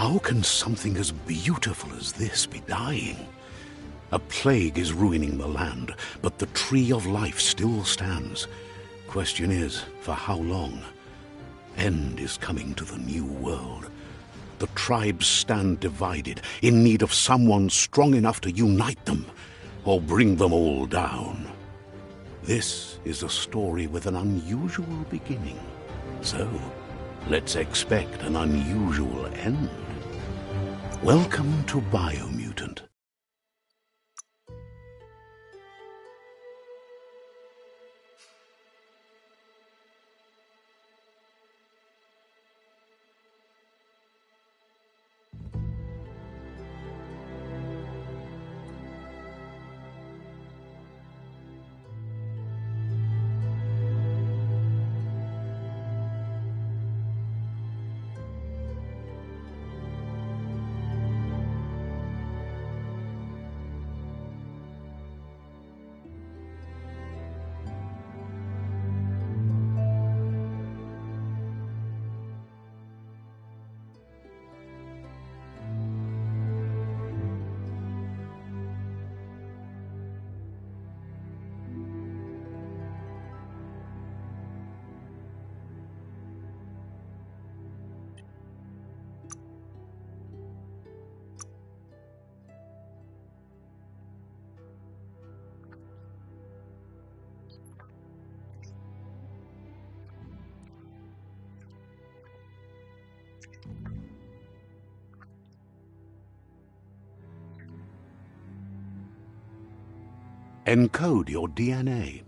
How can something as beautiful as this be dying? A plague is ruining the land, but the tree of life still stands. Question is, for how long? End is coming to the new world. The tribes stand divided, in need of someone strong enough to unite them, or bring them all down. This is a story with an unusual beginning. So, let's expect an unusual end. Welcome to Biomutant. Encode your DNA.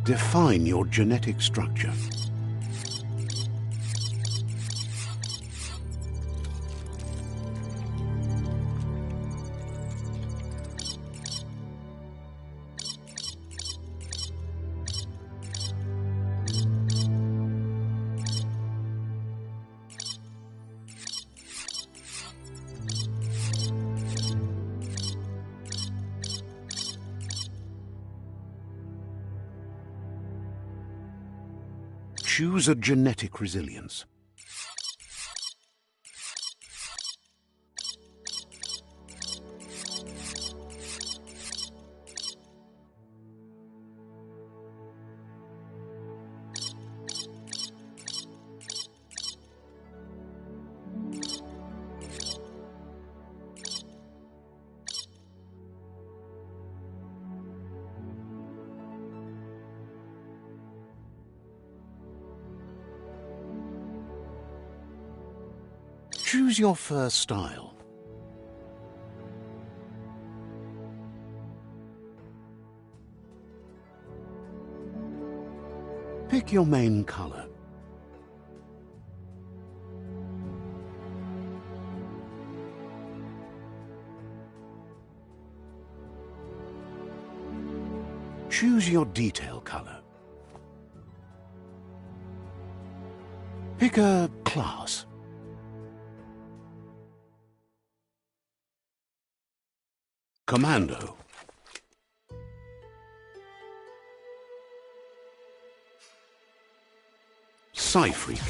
Define your genetic structure. Choose a genetic resilience. Choose your fur style. Pick your main color. Choose your detail color. Pick a class. Commando. Psy-Freak.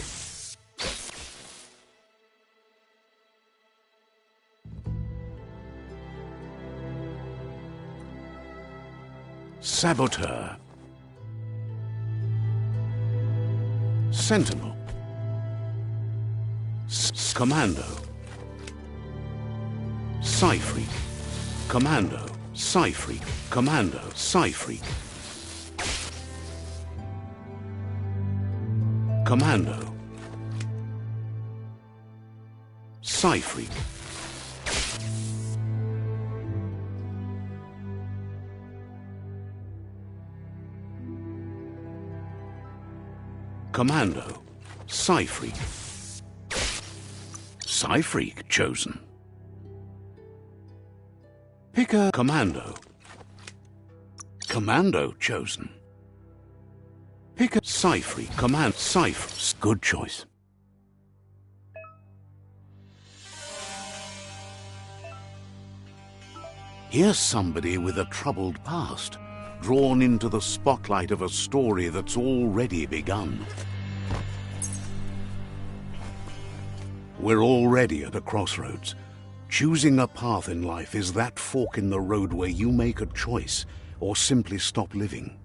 Saboteur. Sentinel. Commando. Psy-Freak. Commando, Psy-Freak, Commando, Psy-Freak. Commando. Psy-Freak. Commando. Psy-Freak. Psy-Freak chosen. Pick a Commando. Commando chosen. Pick a Psy-Freak. Command Psy-Freak. Good choice. Here's somebody with a troubled past, drawn into the spotlight of a story that's already begun. We're already at a crossroads. Choosing a path in life is that fork in the road where you make a choice or simply stop living.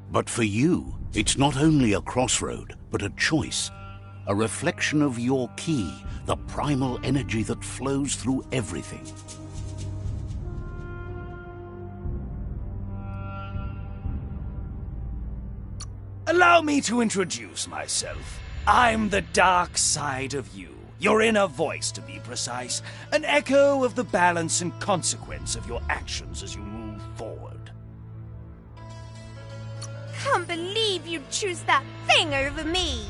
But for you, it's not only a crossroad, but a choice. A reflection of your key, the primal energy that flows through everything. Allow me to introduce myself. I'm the dark side of you. Your inner voice, to be precise. An echo of the balance and consequence of your actions as you move forward. Can't believe you'd choose that thing over me.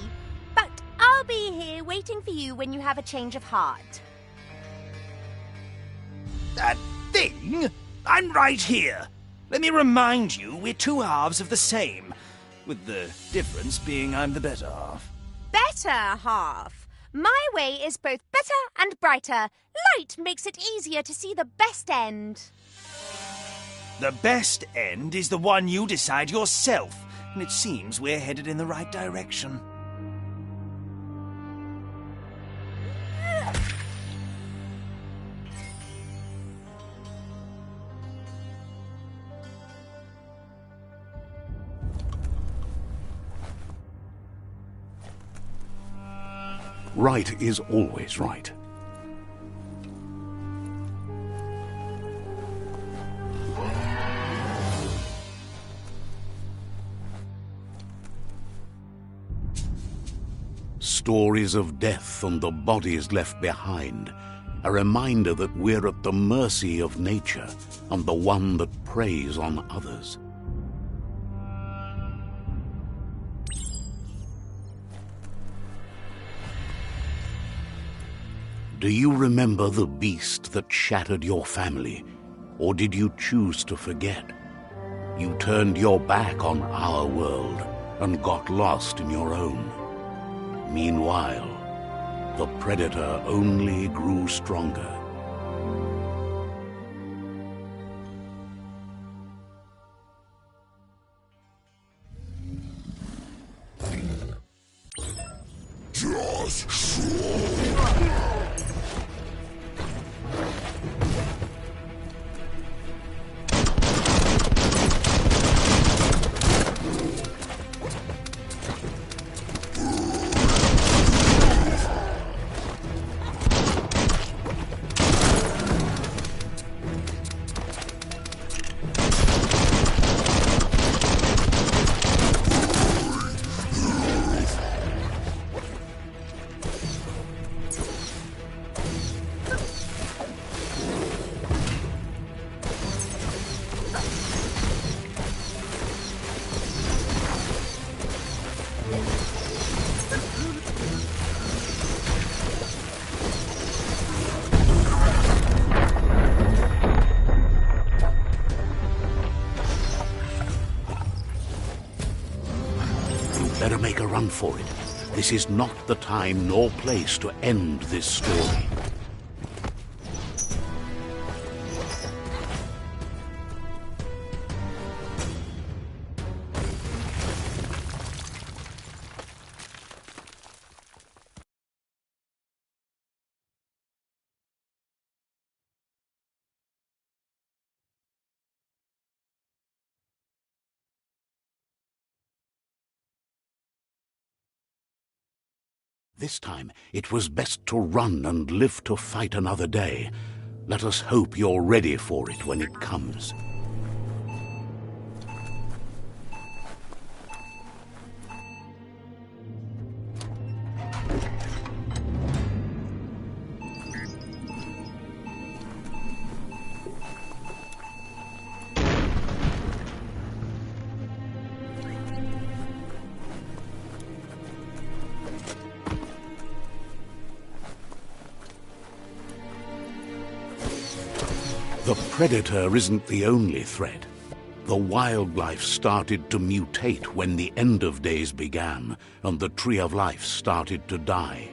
But I'll be here waiting for you when you have a change of heart. That thing? I'm right here. Let me remind you, we're two halves of the same. With the difference being I'm the better half. Better half. My way is both better and brighter. Light makes it easier to see the best end. The best end is the one you decide yourself, and it seems we're headed in the right direction. Right is always right. Stories of death and the bodies left behind. A reminder that we're at the mercy of nature and the one that preys on others. Do you remember the beast that shattered your family, or did you choose to forget? You turned your back on our world and got lost in your own. Meanwhile, the predator only grew stronger. Better make a run for it. This is not the time nor place to end this story. This time, it was best to run and live to fight another day. Let us hope you're ready for it when it comes. The predator isn't the only threat. The wildlife started to mutate when the end of days began, and the Tree of Life started to die.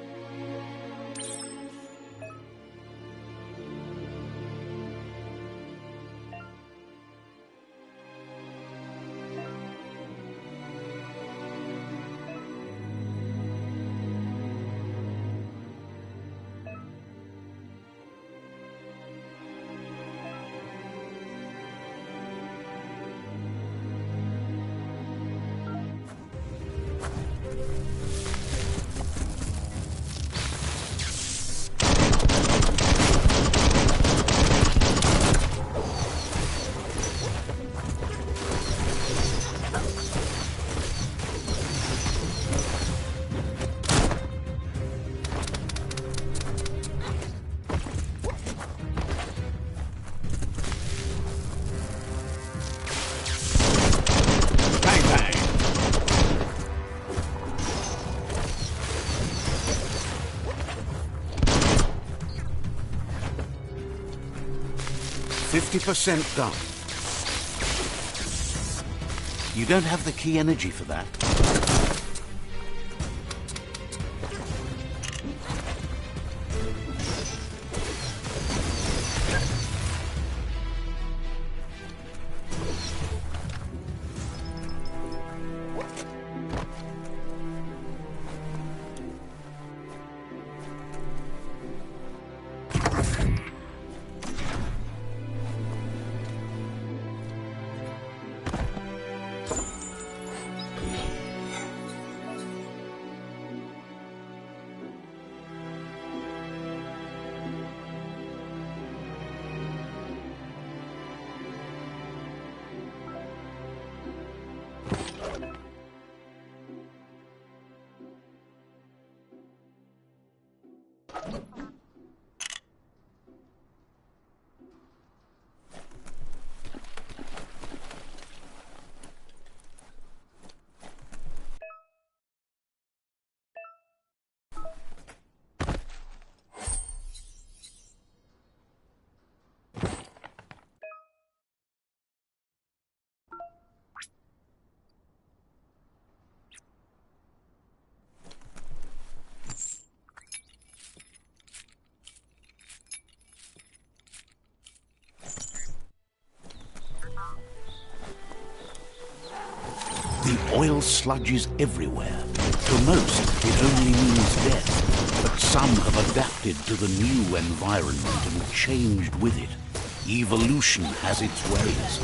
Bang! 50% done. You don't have the key energy for that. The oil sludges everywhere. To most, it only means death. But some have adapted to the new environment and changed with it. Evolution has its ways.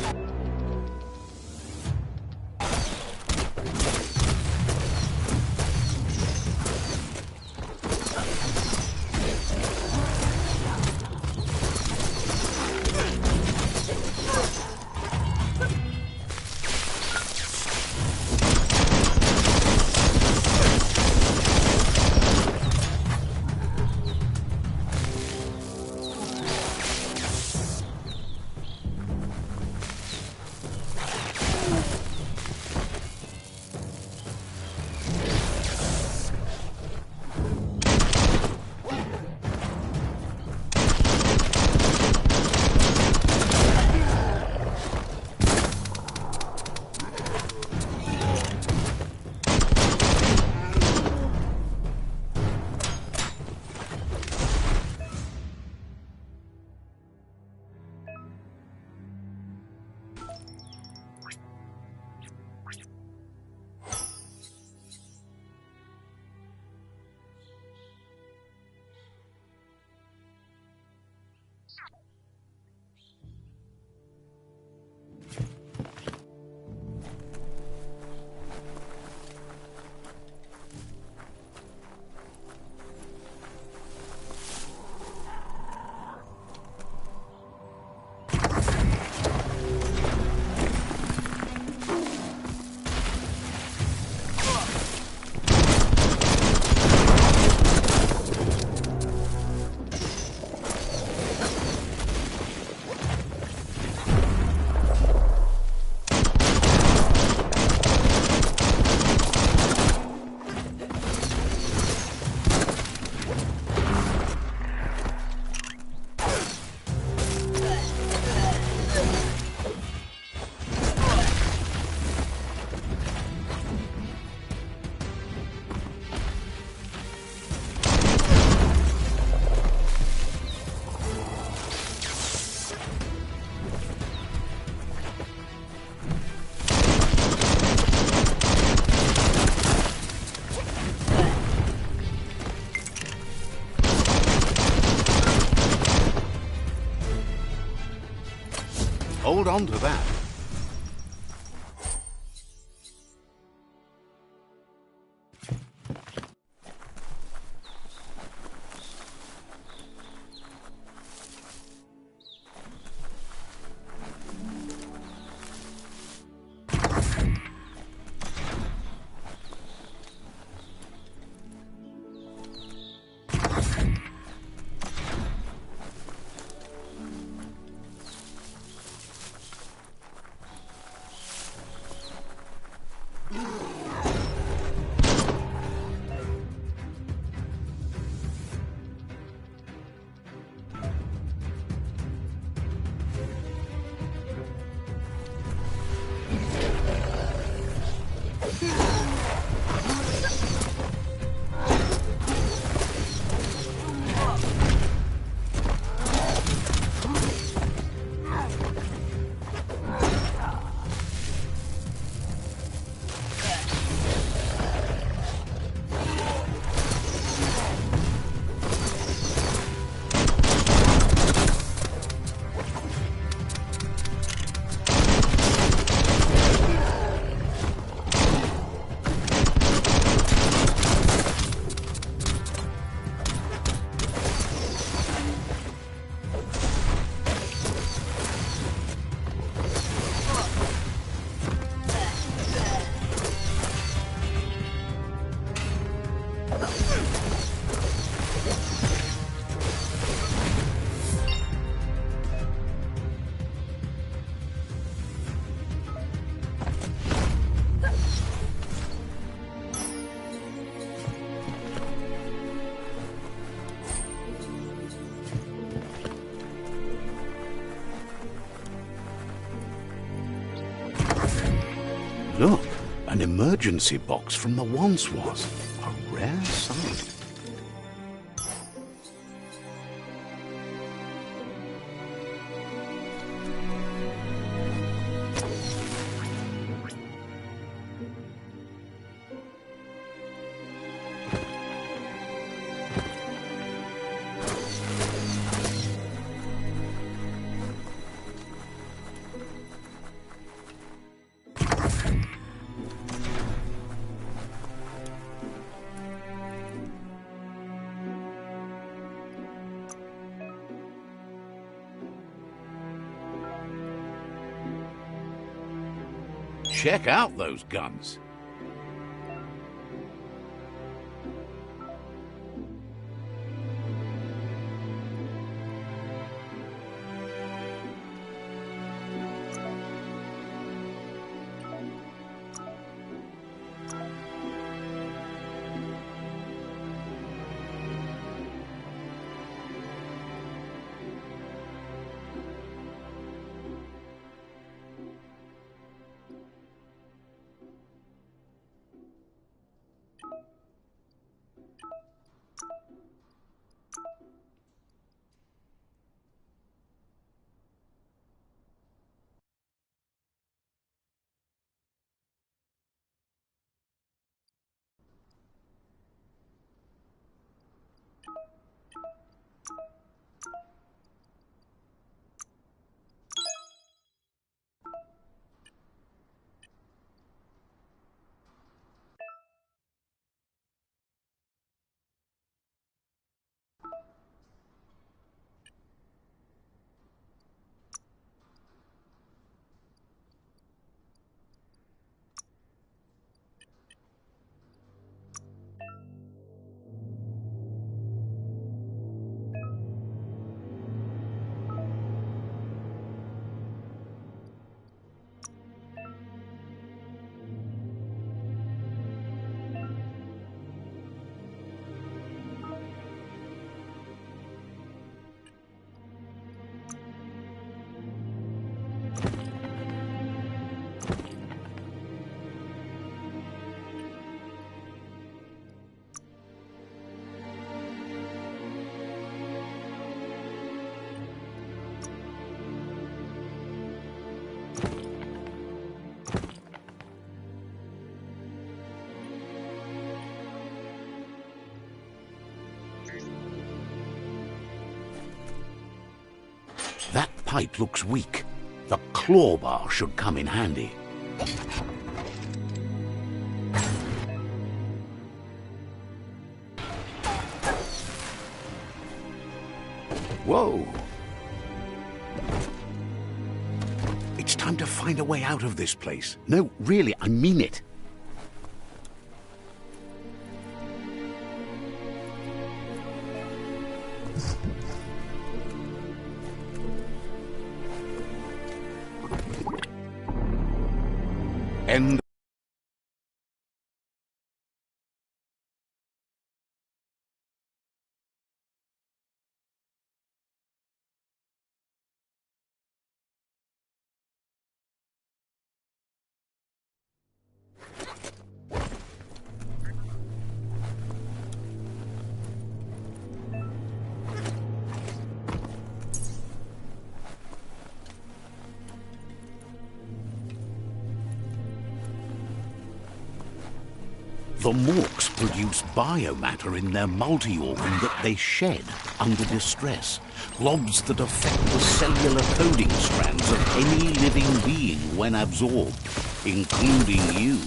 Hold on to that. Look, an emergency box from the once was. A rare sight. Check out those guns. That pipe looks weak. The claw bar should come in handy. Whoa! It's time to find a way out of this place. No, really, I mean it. End. The Morks produce biomatter in their multi-organ that they shed under distress. Globs that affect the cellular coding strands of any living being when absorbed, including you.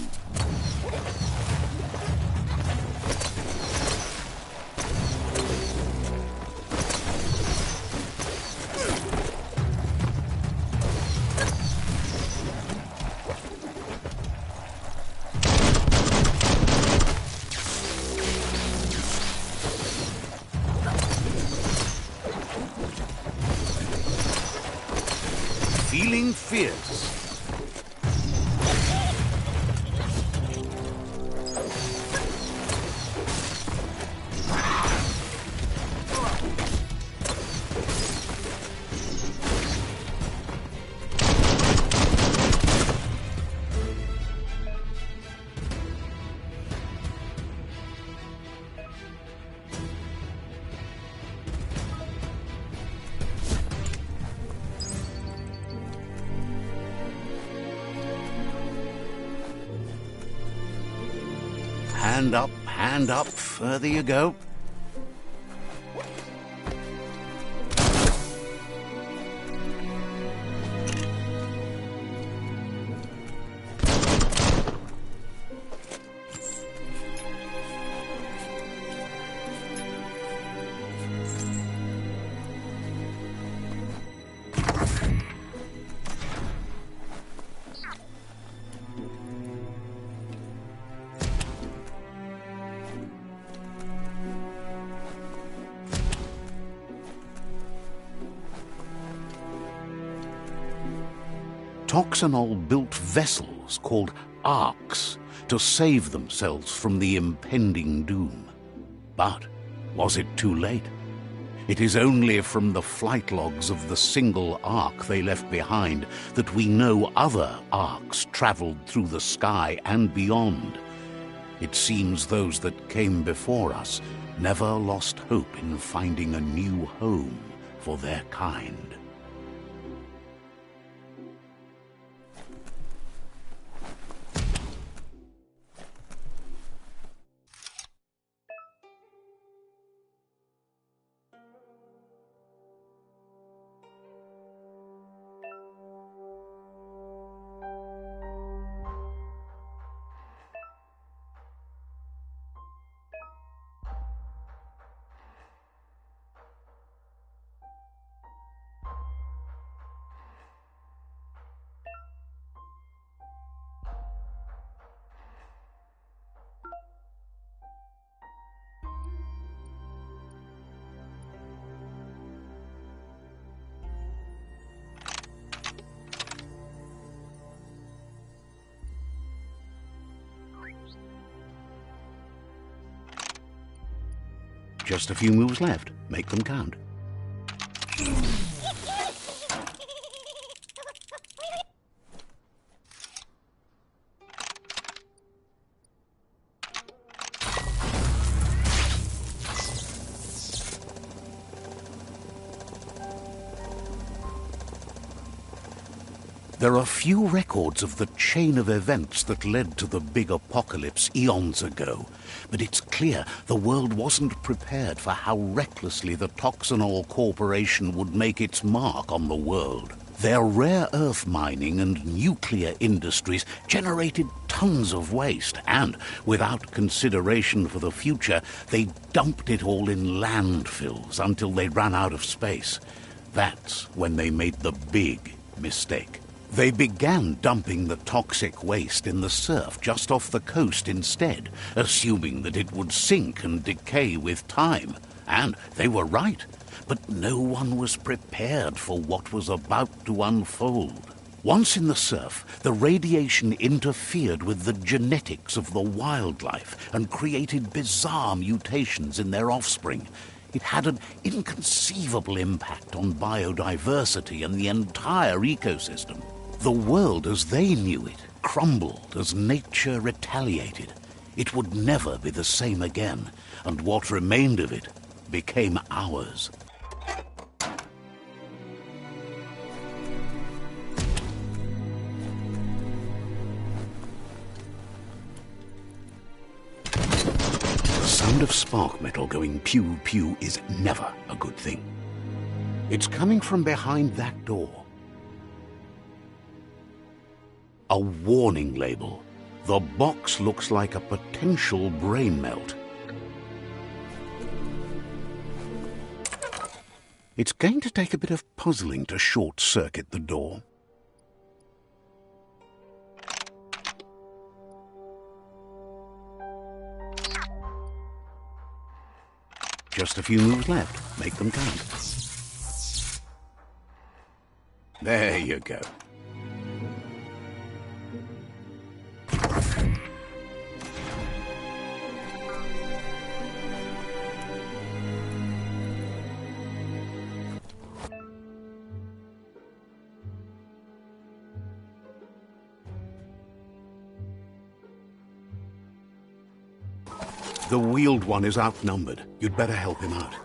Feeling fierce. Hand up, further you go. Toxanol built vessels called arks to save themselves from the impending doom. But was it too late? It is only from the flight logs of the single ark they left behind that we know other arks traveled through the sky and beyond. It seems those that came before us never lost hope in finding a new home for their kind. Just a few moves left. Make them count. There are few records of the chain of events that led to the big apocalypse eons ago, but it's clear the world wasn't prepared for how recklessly the Toxanol Corporation would make its mark on the world. Their rare earth mining and nuclear industries generated tons of waste, and, without consideration for the future, they dumped it all in landfills until they ran out of space. That's when they made the big mistake. They began dumping the toxic waste in the surf just off the coast instead, assuming that it would sink and decay with time. And they were right. But no one was prepared for what was about to unfold. Once in the surf, the radiation interfered with the genetics of the wildlife and created bizarre mutations in their offspring. It had an inconceivable impact on biodiversity and the entire ecosystem. The world as they knew it crumbled as nature retaliated. It would never be the same again, and what remained of it became ours. The sound of spark metal going pew-pew is never a good thing. It's coming from behind that door. A warning label. The box looks like a potential brain melt. It's going to take a bit of puzzling to short-circuit the door. Just a few moves left. Make them count. There you go. The wheeled one is outnumbered. You'd better help him out.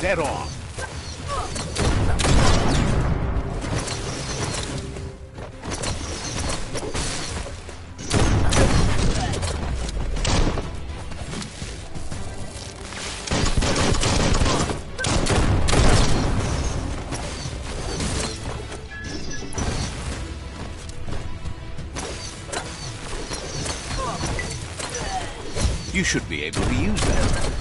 Dead on. You should be able to use that.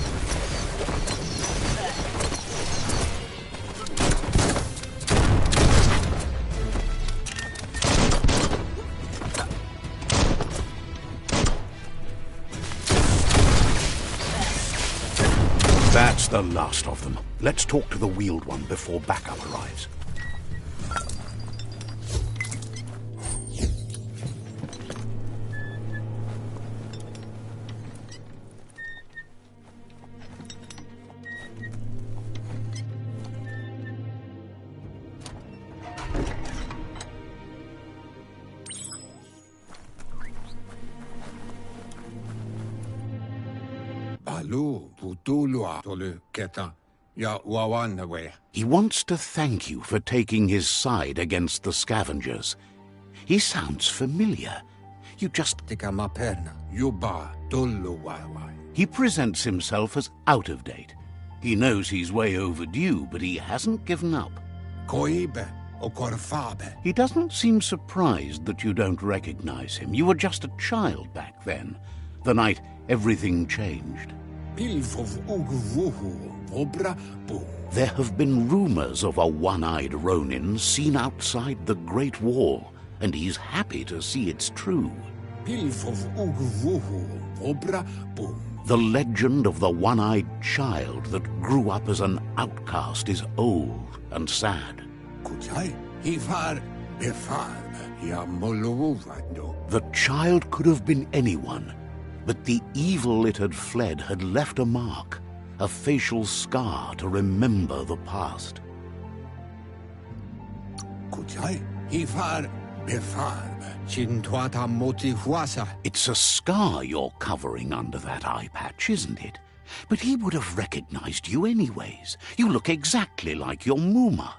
That's the last of them. Let's talk to the wheeled one before backup arrives. He wants to thank you for taking his side against the scavengers. He sounds familiar. You just... He presents himself as out of date. He knows he's way overdue, but he hasn't given up. He doesn't seem surprised that you don't recognize him. You were just a child back then, the night everything changed. There have been rumors of a one-eyed Ronin seen outside the Great Wall, and he's happy to see it's true. The legend of the one-eyed child that grew up as an outcast is old and sad. The child could have been anyone. But the evil it had fled had left a mark, a facial scar to remember the past. It's a scar you're covering under that eye patch, isn't it? But he would have recognized you anyways. You look exactly like your Muma.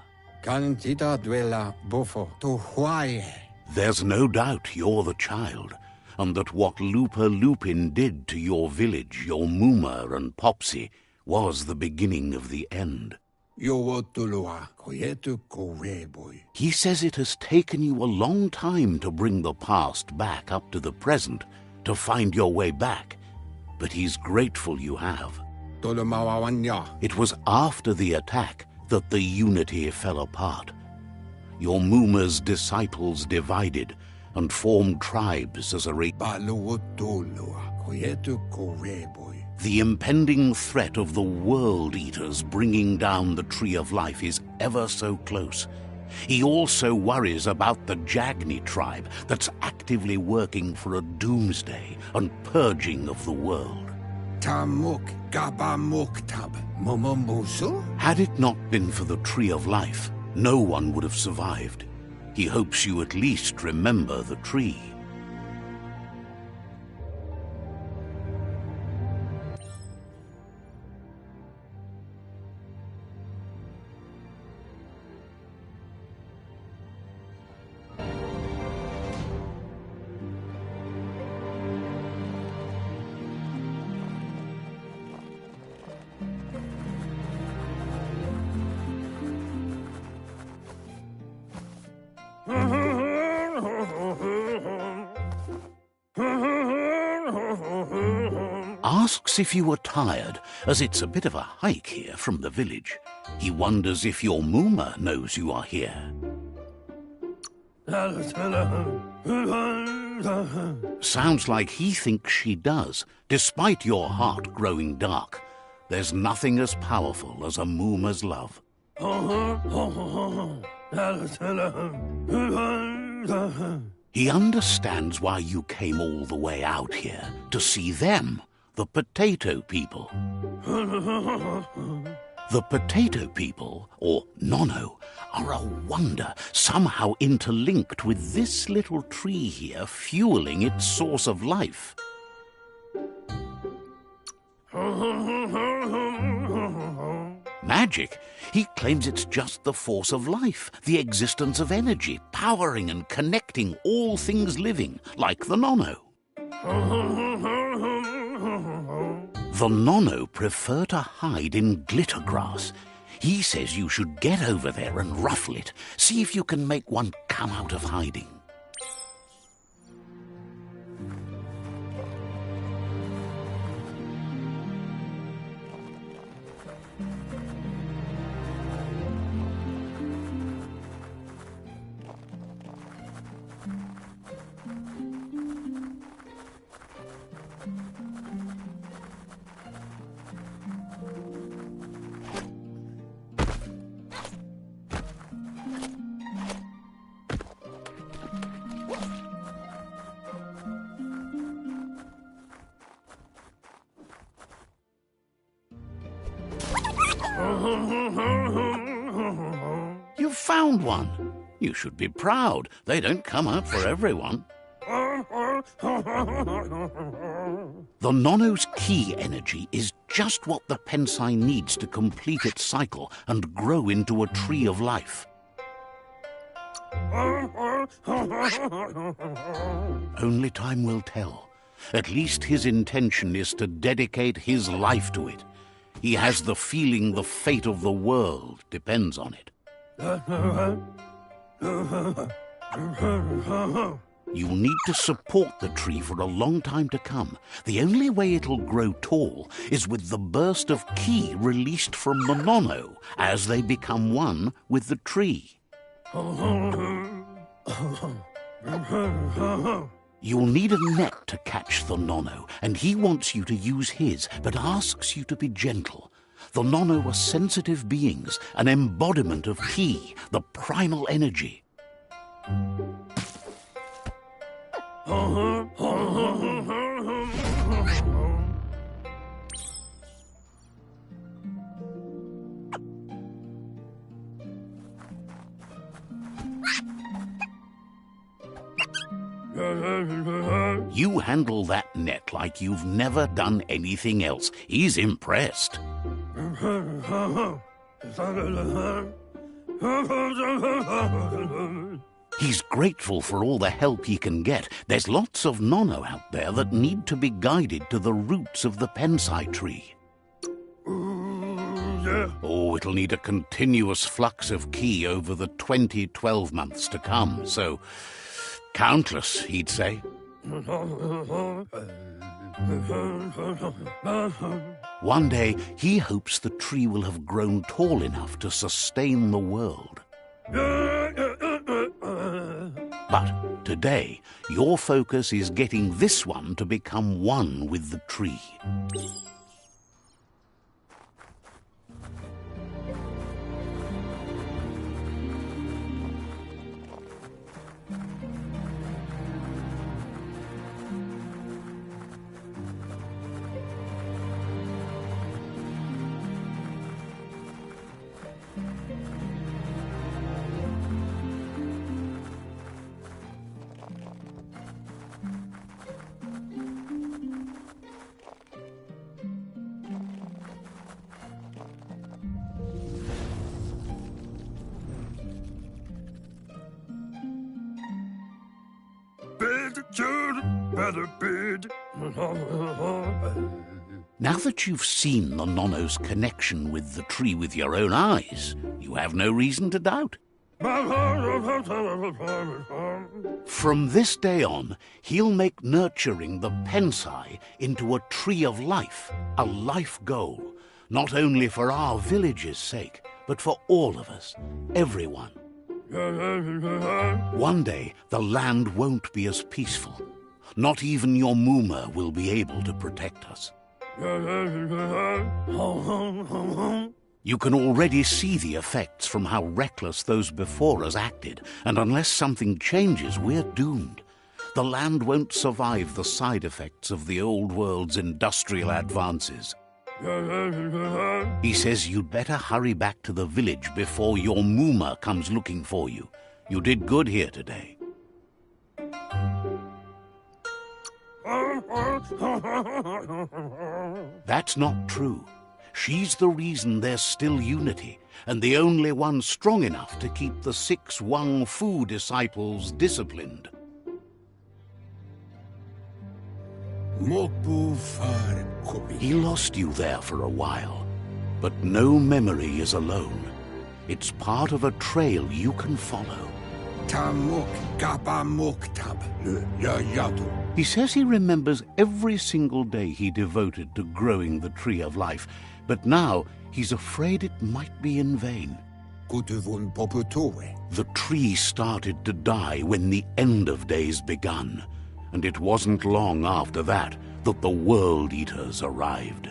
There's no doubt you're the child, and that what Lupa Lupin did to your village, your Muma and Popsy, was the beginning of the end. He says it has taken you a long time to bring the past back up to the present, to find your way back, but he's grateful you have. It was after the attack that the unity fell apart. Your Muma's disciples divided and formed tribes as a The impending threat of the World Eaters bringing down the Tree of Life is ever so close. He also worries about the Jagni tribe that's actively working for a doomsday and purging of the world. Had it not been for the Tree of Life, no one would have survived. He hopes you at least remember the tree. Asks if you are tired, as it's a bit of a hike here from the village. He wonders if your Muma knows you are here. Sounds like he thinks she does, despite your heart growing dark. There's nothing as powerful as a Muma's love. He understands why you came all the way out here, to see them, the potato people. The potato people, or Nono, are a wonder, somehow interlinked with this little tree here, fueling its source of life. Magic? He claims it's just the force of life, the existence of energy, powering and connecting all things living, like the Nono. The Nono prefer to hide in glitter grass. He says you should get over there and ruffle it. See if you can make one come out of hiding. You've found one. You should be proud. They don't come up for everyone. The Nono's key energy is just what the Pensai needs to complete its cycle and grow into a tree of life. Only time will tell. At least his intention is to dedicate his life to it. He has the feeling the fate of the world depends on it. You'll need to support the tree for a long time to come. The only way it'll grow tall is with the burst of ki released from the Nono as they become one with the tree. You'll need a net to catch the Nono, and he wants you to use his, but asks you to be gentle. The Nono are sensitive beings, an embodiment of ki, the primal energy. You handle that net like you've never done anything else. He's impressed. He's grateful for all the help he can get. There's lots of nono out there that need to be guided to the roots of the pensai tree. Oh, it'll need a continuous flux of ki over the 12 months to come, so countless, he'd say. One day, he hopes the tree will have grown tall enough to sustain the world. But today, your focus is getting this one to become one with the tree. Now that you've seen the nono's connection with the tree with your own eyes, you have no reason to doubt. From this day on, he'll make nurturing the pensai into a tree of life, a life goal, not only for our village's sake, but for all of us, everyone. One day, the land won't be as peaceful. Not even your Muma will be able to protect us. You can already see the effects from how reckless those before us acted, and unless something changes, we're doomed. The land won't survive the side effects of the old world's industrial advances. He says you'd better hurry back to the village before your Muma comes looking for you. You did good here today. That's not true. She's the reason there's still unity, and the only one strong enough to keep the 6 Wang Fu disciples disciplined. He lost you there for a while, but no memory is alone. It's part of a trail you can follow. He says he remembers every single day he devoted to growing the Tree of Life, but now he's afraid it might be in vain. The tree started to die when the end of days begun, and it wasn't long after that that the World Eaters arrived.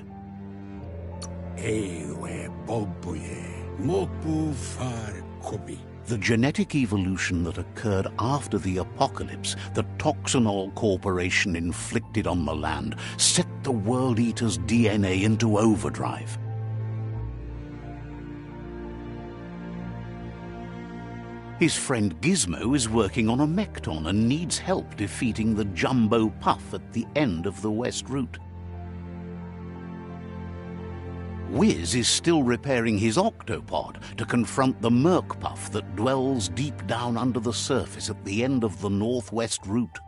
The genetic evolution that occurred after the apocalypse that Toxanol Corporation inflicted on the land set the World Eater's DNA into overdrive. His friend Gizmo is working on a Mekton and needs help defeating the Jumbo Puff at the end of the West Route. Wiz is still repairing his octopod to confront the Merc Puff that dwells deep down under the surface at the end of the Northwest Route.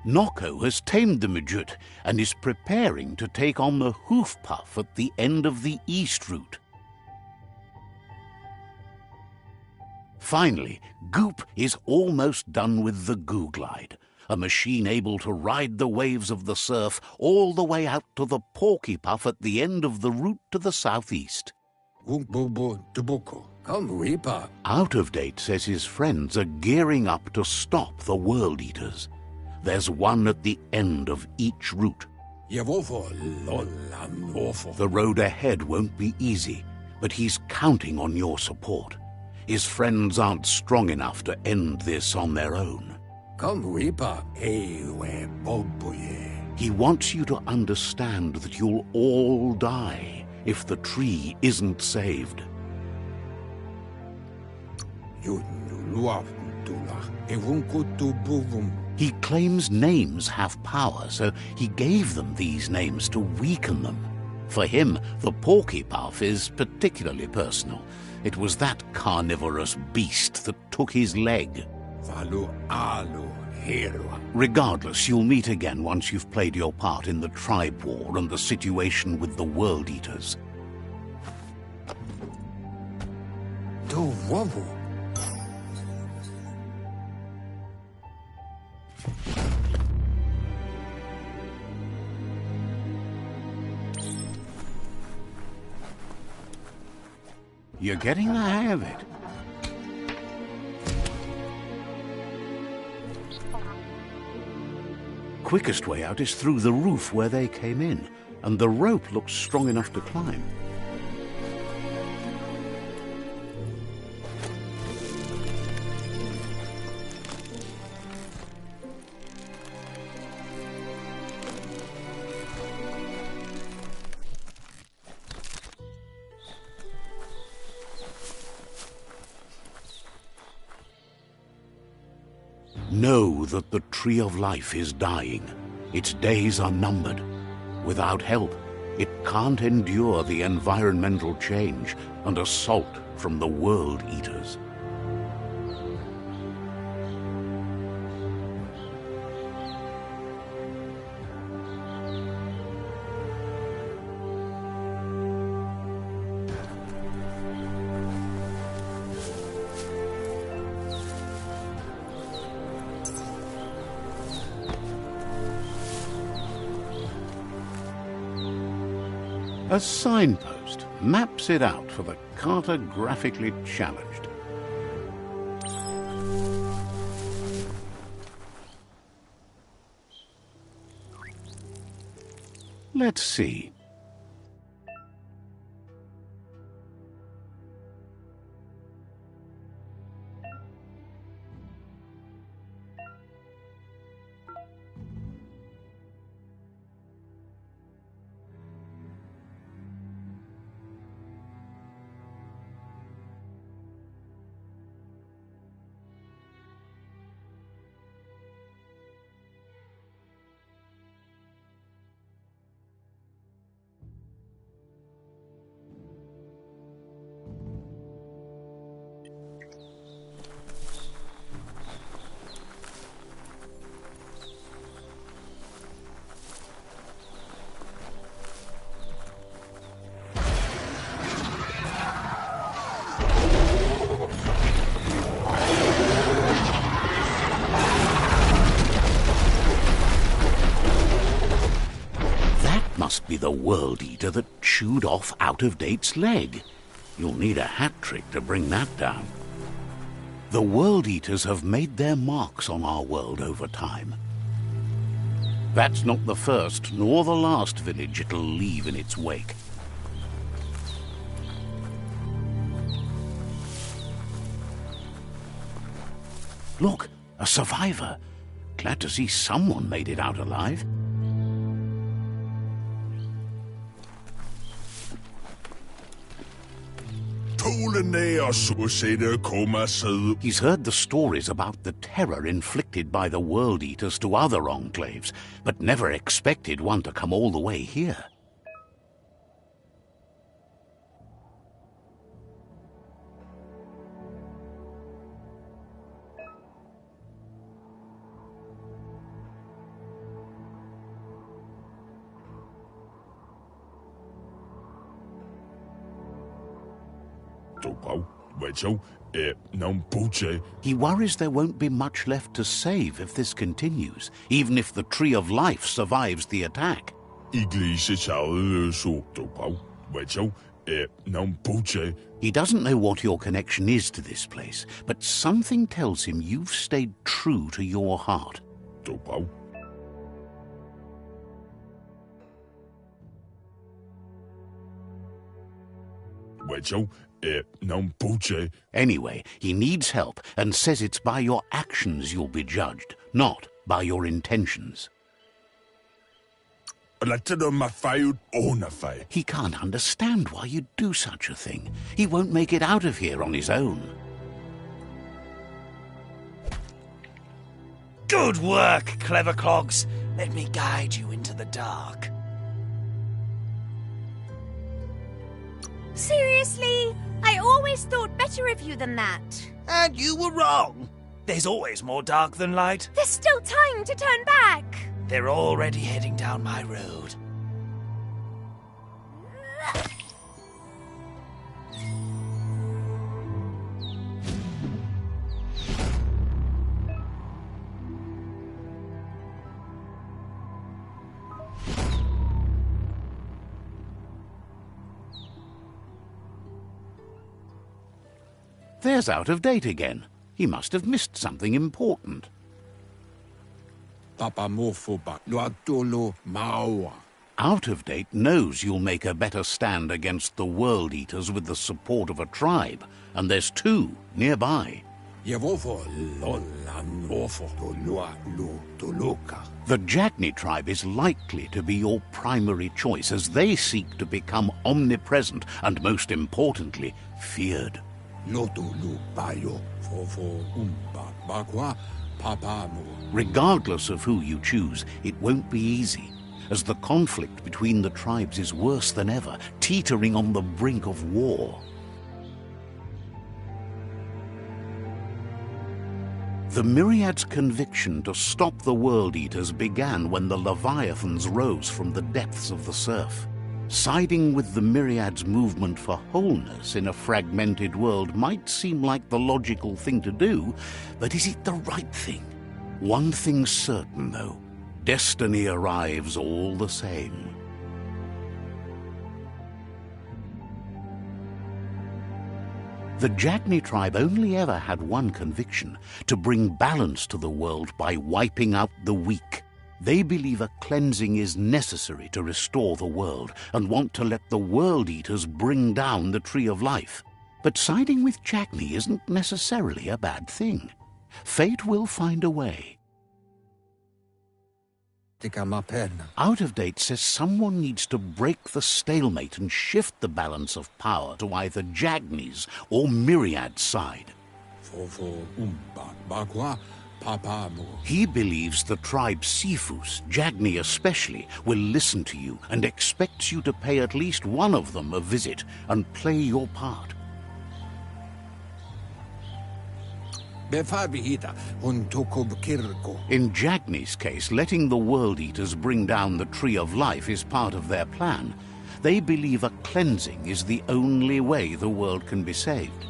Noko has tamed the Midget and is preparing to take on the Hoof Puff at the end of the East Route. Finally, Goop is almost done with the Googlide, a machine able to ride the waves of the surf all the way out to the Porky Puff at the end of the route to the southeast. Out of Date says his friends are gearing up to stop the World Eaters. There's one at the end of each route. The road ahead won't be easy, but he's counting on your support. His friends aren't strong enough to end this on their own. He wants you to understand that you'll all die if the tree He claims names have power, so he gave them these names to weaken them. For him, the Porky-Puff is particularly personal. It was that carnivorous beast that took his leg. Regardless, you'll meet again once you've played your part in the tribe war and the situation with the World Eaters. You're getting the hang of it. Quickest way out is through the roof where they came in, and the rope looks strong enough to climb. Know that the Tree of Life is dying. Its days are numbered. Without help, it can't endure the environmental change and assault from the World Eaters. A signpost maps it out for the cartographically challenged. Let's see. Must be the World Eater that chewed off Out-of-Date's leg. You'll need a hat trick to bring that down. The World Eaters have made their marks on our world over time. That's not the first nor the last village it'll leave in its wake. Look, a survivor. Glad to see someone made it out alive. He's heard the stories about the terror inflicted by the World Eaters to other enclaves, but never expected one to come all the way here. He worries there won't be much left to save if this continues, even if the Tree of Life survives the attack. He doesn't know what your connection is to this place, but something tells him you've stayed true to your heart. Anyway, he needs help and says it's by your actions you'll be judged, not by your intentions. He can't understand why you'd do such a thing. He won't make it out of here on his own. Good work, clever clogs. Let me guide you into the dark. Seriously? I always thought better of you than that. And you were wrong. There's always more dark than light. There's still time to turn back. They're already heading down my road. There's Out of Date again. He must have missed something important. Papa Mofoba, Luatolo Maua. Out of Date knows you'll make a better stand against the World Eaters with the support of a tribe, and there's 2 nearby. Yevofo Lolan Wofo Tolua Lu Toluka. The Jagni tribe is likely to be your primary choice as they seek to become omnipresent and, most importantly, feared. Lotulu Bayo Fofo Umba Bagua Papa Mo. Regardless of who you choose, it won't be easy, as the conflict between the tribes is worse than ever, teetering on the brink of war. The Myriad's conviction to stop the World Eaters began when the Leviathans rose from the depths of the surf. Siding with the Myriad's movement for wholeness in a fragmented world might seem like the logical thing to do, but is it the right thing? One thing's certain, though. Destiny arrives all the same. The Jagni tribe only ever had one conviction: to bring balance to the world by wiping out the weak. They believe a cleansing is necessary to restore the world and want to let the World Eaters bring down the Tree of Life. But siding with Jagni isn't necessarily a bad thing. Fate will find a way. Out of Date says someone needs to break the stalemate and shift the balance of power to either Jagni's or Myriad's side. He believes the tribe Sifus, Jagni especially, will listen to you and expects you to pay at least one of them a visit and play your part. In Jagni's case, letting the World Eaters bring down the Tree of Life is part of their plan. They believe a cleansing is the only way the world can be saved.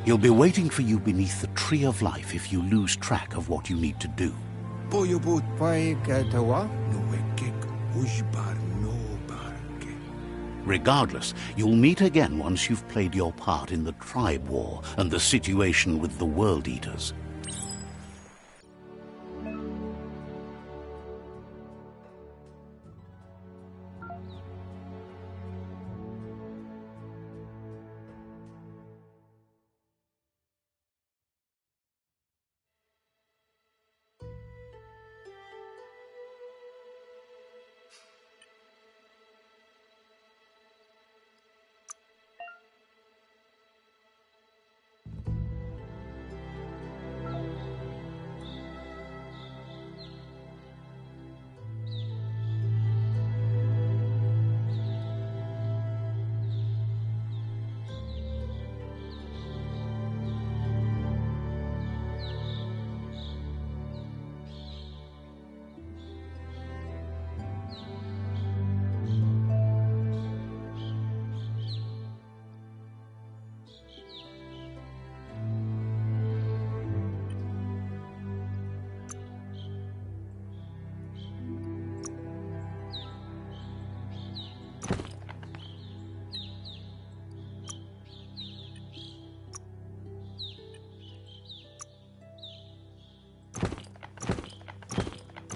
He'll be waiting for you beneath the Tree of Life if you lose track of what you need to do. Regardless, you'll meet again once you've played your part in the tribe war and the situation with the World Eaters.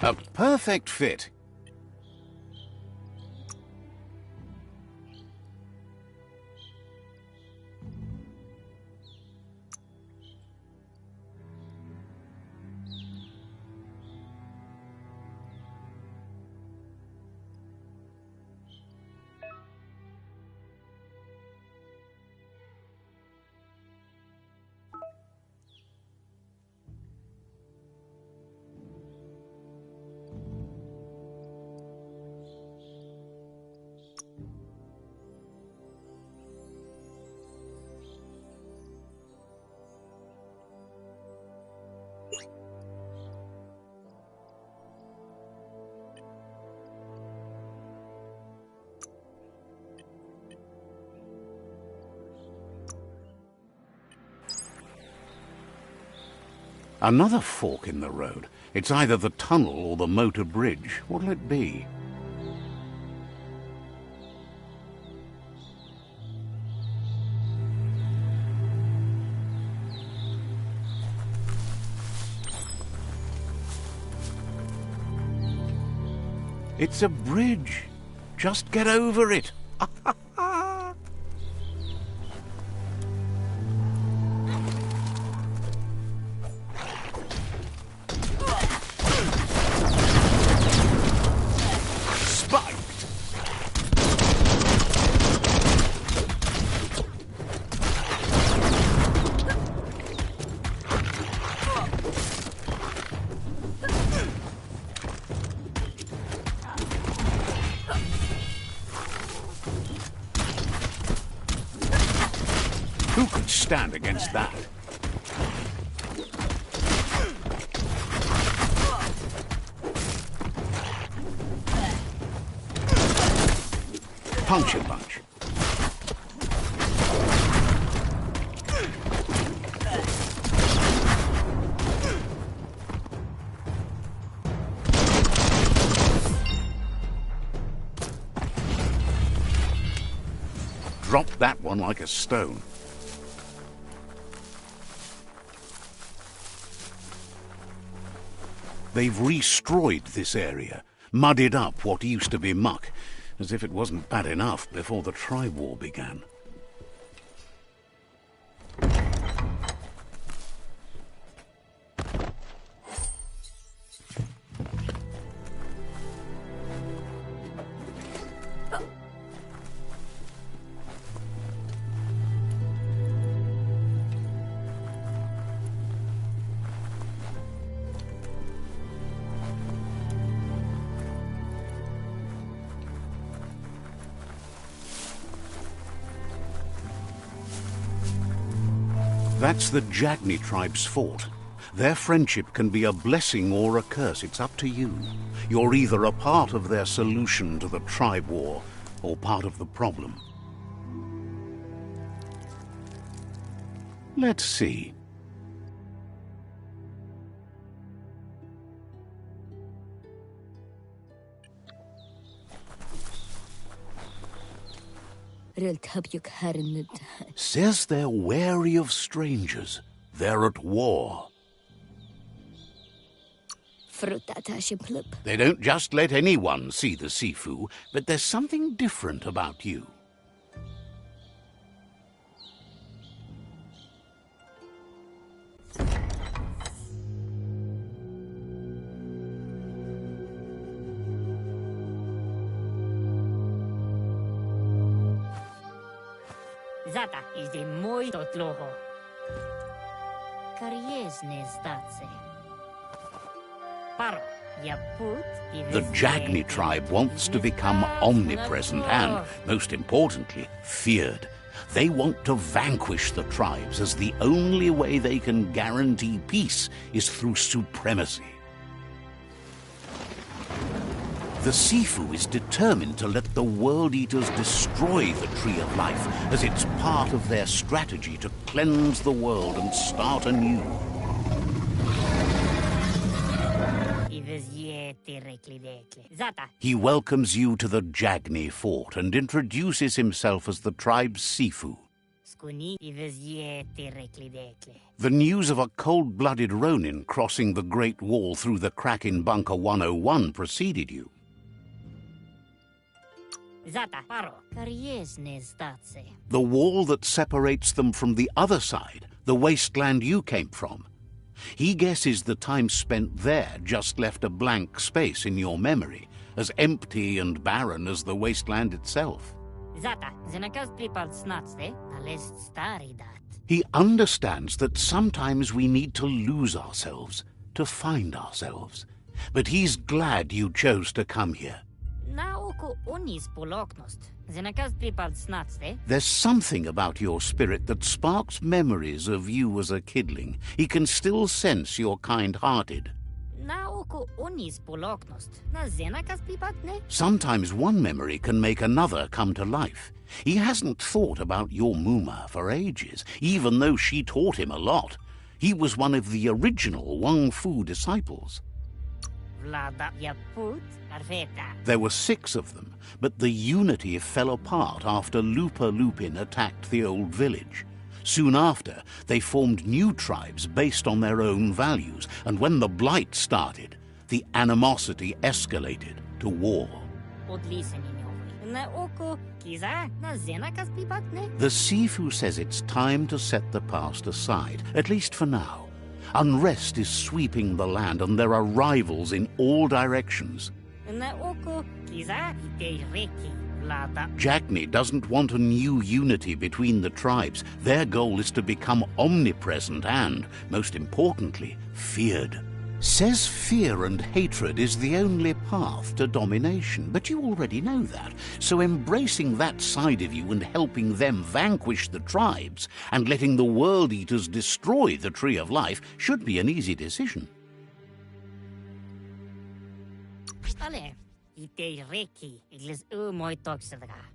A perfect fit. Another fork in the road. It's either the tunnel or the motor bridge. What'll it be? It's a bridge. Just get over it. Who could stand against that? Puncture punch. Drop that one like a stone. They've destroyed this area, muddied up what used to be muck, as if it wasn't bad enough before the tribe war began. That's the Jagni tribe's fort. Their friendship can be a blessing or a curse. It's up to you. You're either a part of their solution to the tribe war or part of the problem. Let's see. Says they're wary of strangers. They're at war. They don't just let anyone see the Sifu, but there's something different about you. Zata is the muy totloho. Kariesne zdace. Paro, ya put. The Jagni tribe wants to become omnipresent and, most importantly, feared. They want to vanquish the tribes, as the only way they can guarantee peace is through supremacy. The Sifu is determined to let the World Eaters destroy the Tree of Life, as it's part of their strategy to cleanse the world and start anew. He welcomes you to the Jagni fort and introduces himself as the tribe's Sifu. The news of a cold-blooded Ronin crossing the Great Wall through the crack in Bunker 101 preceded you. The wall that separates them from the other side, the wasteland you came from. He guesses the time spent there just left a blank space in your memory, as empty and barren as the wasteland itself. He understands that sometimes we need to lose ourselves, to find ourselves. But he's glad you chose to come here. There's something about your spirit that sparks memories of you as a kidling. He can still sense you're kind-hearted. Sometimes one memory can make another come to life. He hasn't thought about your Muma for ages, even though she taught him a lot. He was one of the original Wang Fu disciples. Vlada Yaput Arveta. There were 6 of them, but the unity fell apart after Lupa Lupin attacked the old village. Soon after, they formed new tribes based on their own values, and when the Blight started, the animosity escalated to war. The Sifu says it's time to set the past aside, at least for now. Unrest is sweeping the land, and there are rivals in all directions. Jagni doesn't want a new unity between the tribes. Their goal is to become omnipresent and, most importantly, feared. Says fear and hatred is the only path to domination, but you already know that. So embracing that side of you and helping them vanquish the tribes and letting the World Eaters destroy the Tree of Life should be an easy decision.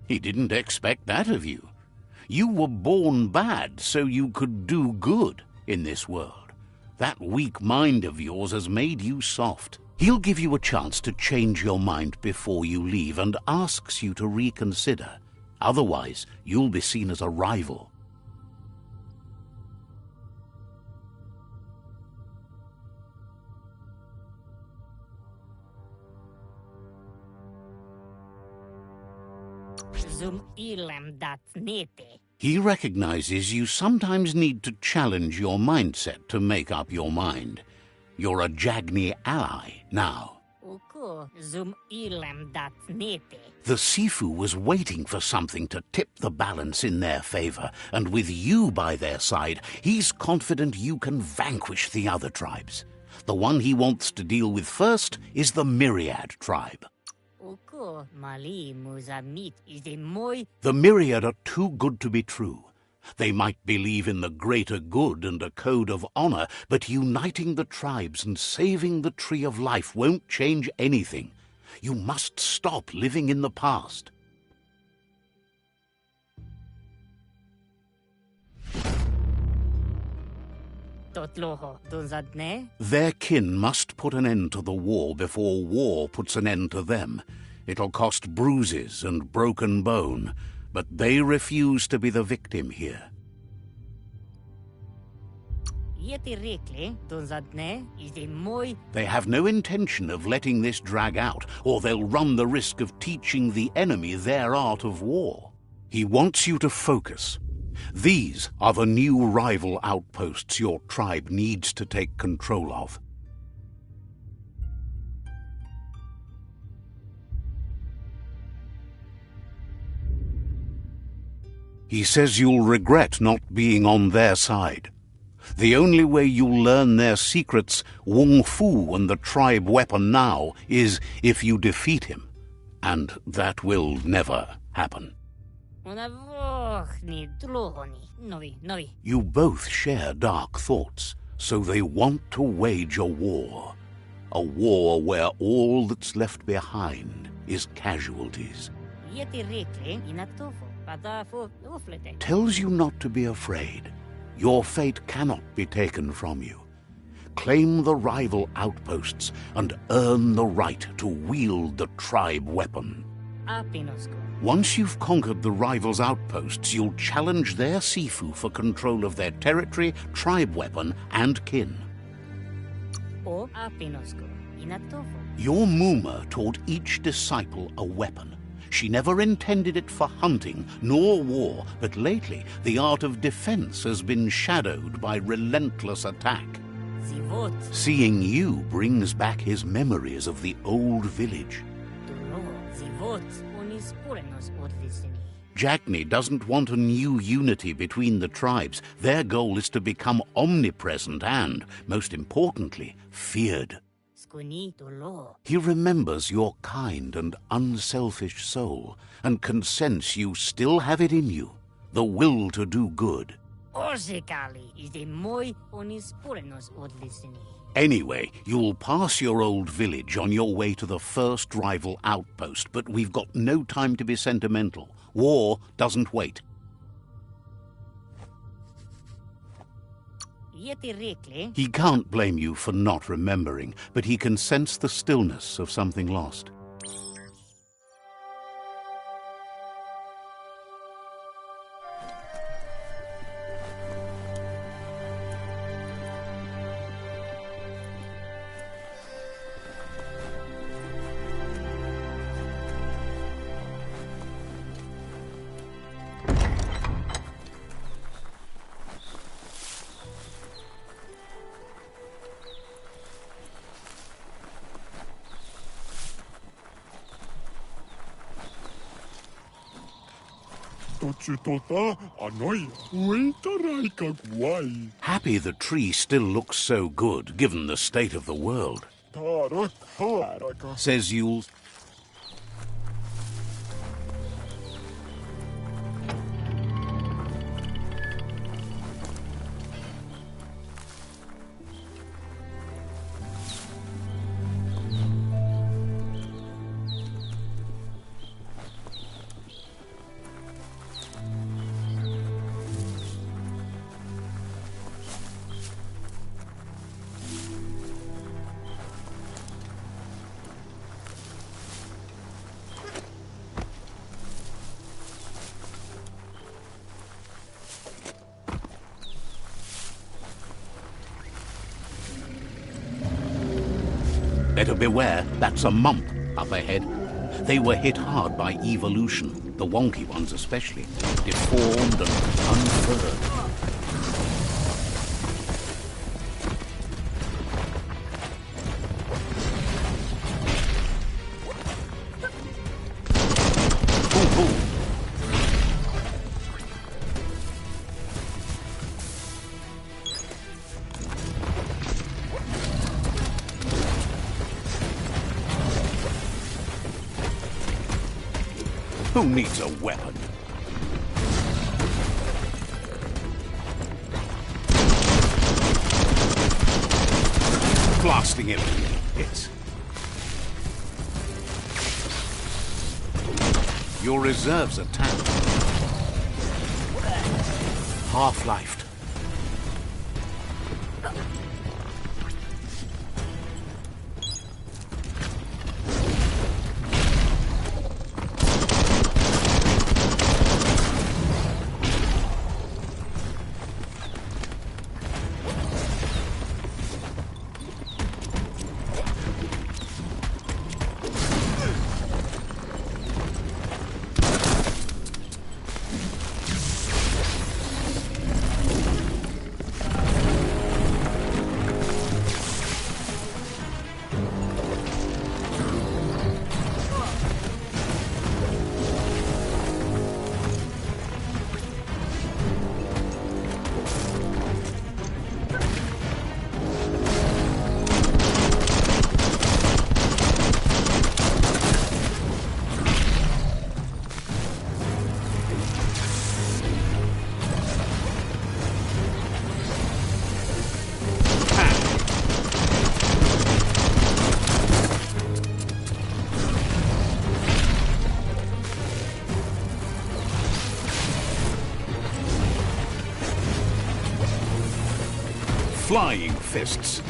He didn't expect that of you. You were born bad so you could do good in this world. That weak mind of yours has made you soft. He'll give you a chance to change your mind before you leave and asks you to reconsider. Otherwise, you'll be seen as a rival. He recognizes you sometimes need to challenge your mindset to make up your mind. You're a Jagni ally now. The Sifu was waiting for something to tip the balance in their favor, and with you by their side, he's confident you can vanquish the other tribes. The one he wants to deal with first is the Myriad tribe. The Myriad are too good to be true. They might believe in the greater good and a code of honor, but uniting the tribes and saving the Tree of Life won't change anything. You must stop living in the past. Their kin must put an end to the war before war puts an end to them. It'll cost bruises and broken bone, but they refuse to be the victim here. They have no intention of letting this drag out, or they'll run the risk of teaching the enemy their art of war. He wants you to focus. These are the new rival outposts your tribe needs to take control of. He says you'll regret not being on their side. The only way you'll learn their secrets, Wung Fu and the tribe weapon now, is if you defeat him. And that will never happen. You both share dark thoughts, so they want to wage a war. A war where all that's left behind is casualties. Tells you not to be afraid. Your fate cannot be taken from you. Claim the rival outposts and earn the right to wield the tribe weapon. Once you've conquered the rivals' outposts, you'll challenge their Sifu for control of their territory, tribe weapon, and kin. Your Muma taught each disciple a weapon. She never intended it for hunting nor war, but lately the art of defense has been shadowed by relentless attack. Seeing you brings back his memories of the old village. Jagni doesn't want a new unity between the tribes. Their goal is to become omnipresent and, most importantly, feared. He remembers your kind and unselfish soul and can sense you still have it in you, the will to do good. Anyway, you'll pass your old village on your way to the first rival outpost, but we've got no time to be sentimental. War doesn't wait. Yeti Rikli. He can't blame you for not remembering, but he can sense the stillness of something lost. Happy the tree still looks so good, given the state of the world. Says you'll... Better beware, that's a mump up ahead. They were hit hard by evolution, the wonky ones especially, deformed and unfurred. Who needs a weapon? Blasting him to bits. Your reserves are tapped. Half-lifed. Flying fists.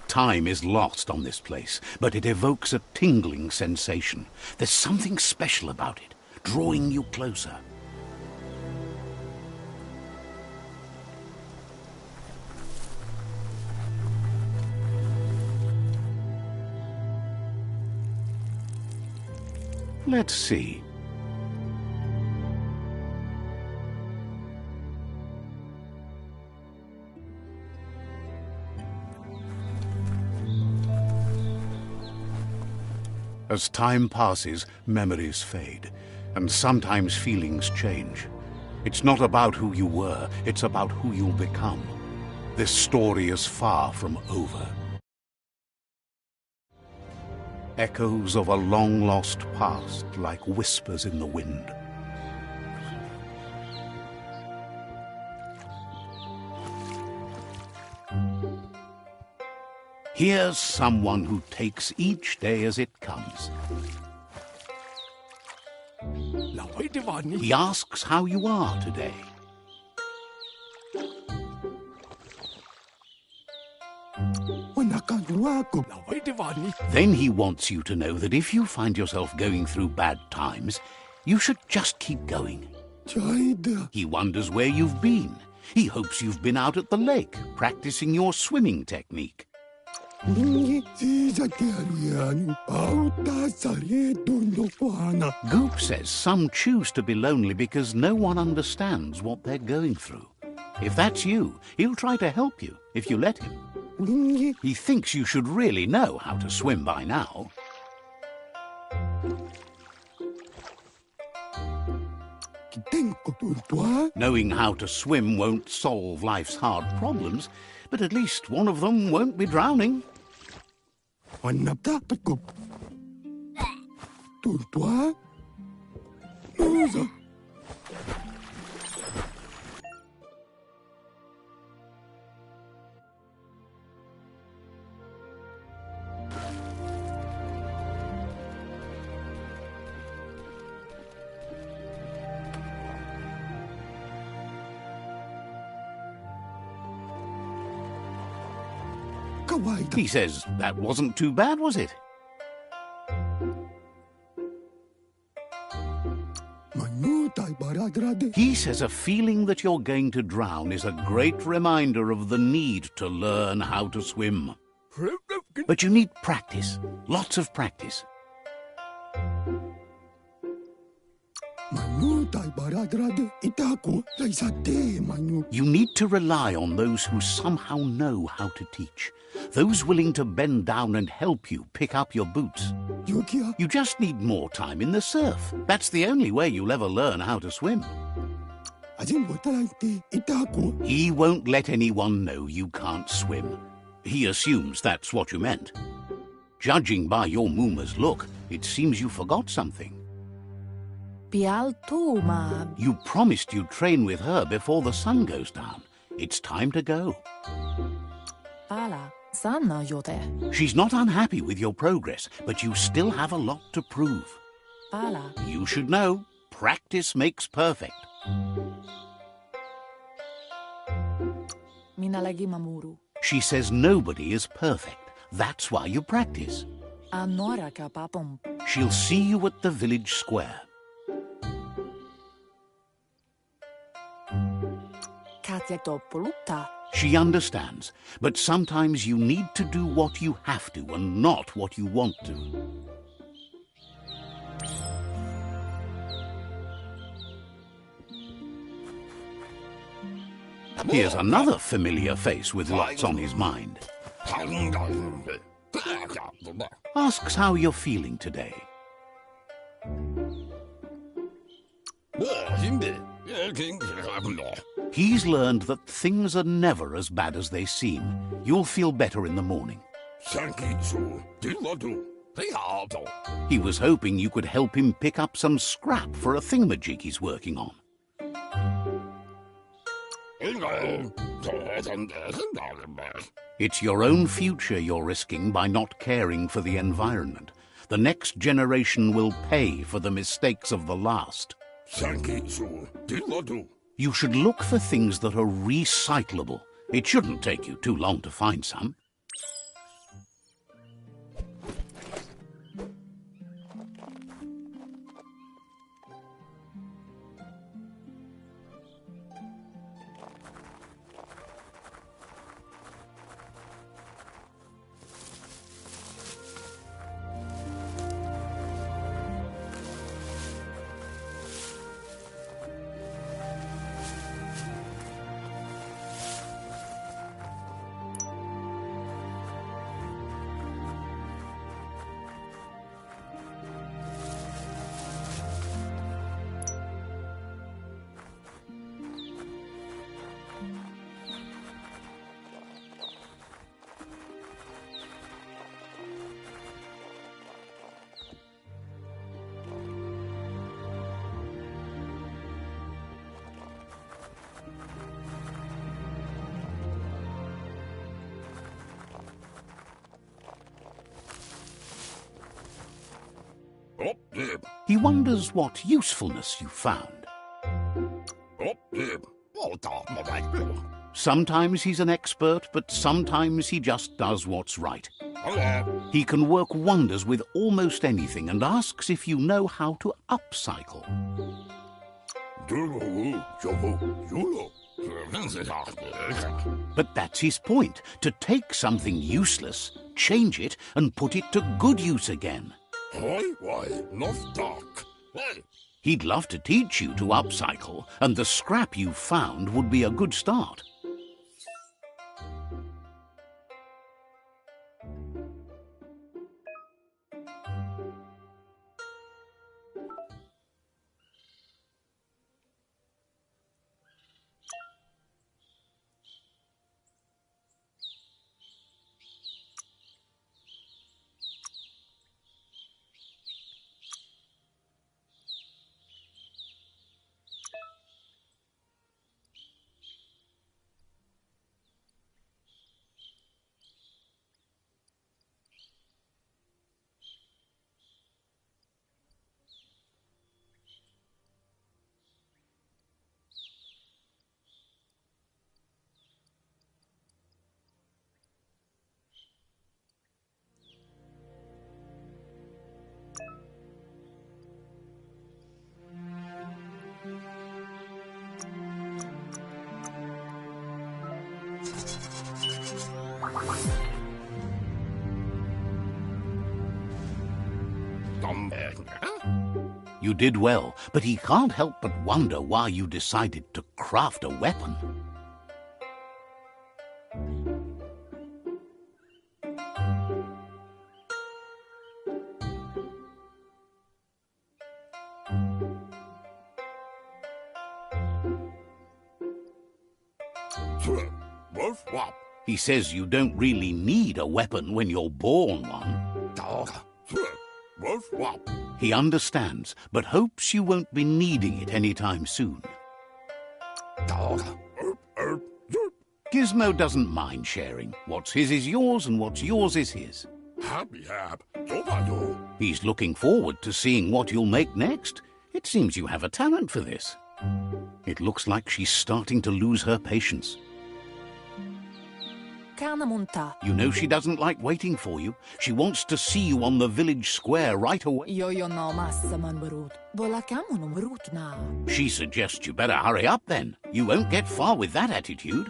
Time is lost on this place, but it evokes a tingling sensation. There's something special about it, drawing you closer. Let's see. As time passes, memories fade, and sometimes feelings change. It's not about who you were, it's about who you'll become. This story is far from over. Echoes of a long-lost past, like whispers in the wind. Here's someone who takes each day as it comes. He asks how you are today. Then he wants you to know that if you find yourself going through bad times, you should just keep going. He wonders where you've been. He hopes you've been out at the lake, practicing your swimming technique. Goop says some choose to be lonely because no one understands what they're going through. If that's you, he'll try to help you if you let him. He thinks you should really know how to swim by now. Knowing how to swim won't solve life's hard problems, but at least one of them won't be drowning. He says, that wasn't too bad, was it? He says a feeling that you're going to drown is a great reminder of the need to learn how to swim. But you need practice, lots of practice. You need to rely on those who somehow know how to teach. Those willing to bend down and help you pick up your boots. You just need more time in the surf. That's the only way you'll ever learn how to swim. He won't let anyone know you can't swim. He assumes that's what you meant. Judging by your Mooma's look, it seems you forgot something. You promised you'd train with her before the sun goes down. It's time to go. She's not unhappy with your progress, but you still have a lot to prove. You should know, practice makes perfect. She says nobody is perfect. That's why you practice. She'll see you at the village square. She understands, but sometimes you need to do what you have to and not what you want to. Here's another familiar face with lots on his mind. Asks how you're feeling today. He's learned that things are never as bad as they seem. You'll feel better in the morning. He was hoping you could help him pick up some scrap for a thingamajig he's working on. It's your own future you're risking by not caring for the environment. The next generation will pay for the mistakes of the last. You should look for things that are recyclable. It shouldn't take you too long to find some. He wonders what usefulness you found. Sometimes he's an expert, but sometimes he just does what's right. He can work wonders with almost anything and asks if you know how to upcycle. But that's his point, to take something useless, change it, and put it to good use again. He'd love to teach you to upcycle, and the scrap you found would be a good start. You did well, but he can't help but wonder why you decided to craft a weapon. He says you don't really need a weapon when you're born one. He understands, but hopes you won't be needing it anytime soon. Gizmo doesn't mind sharing. What's his is yours, and what's yours is his. He's looking forward to seeing what you'll make next. It seems you have a talent for this. It looks like she's starting to lose her patience. You know she doesn't like waiting for you. She wants to see you on the village square right away. She suggests you better hurry up then. You won't get far with that attitude.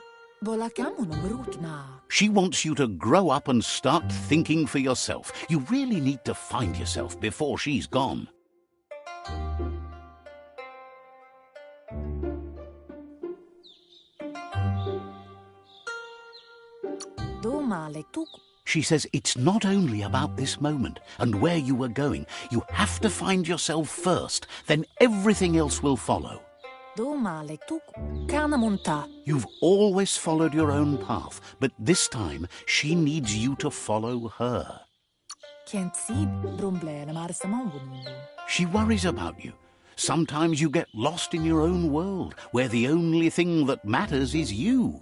She wants you to grow up and start thinking for yourself. You really need to find yourself before she's gone. She says it's not only about this moment and where you were going. You have to find yourself first, then everything else will follow. You've always followed your own path, but this time she needs you to follow her. She worries about you. Sometimes you get lost in your own world, where the only thing that matters is you.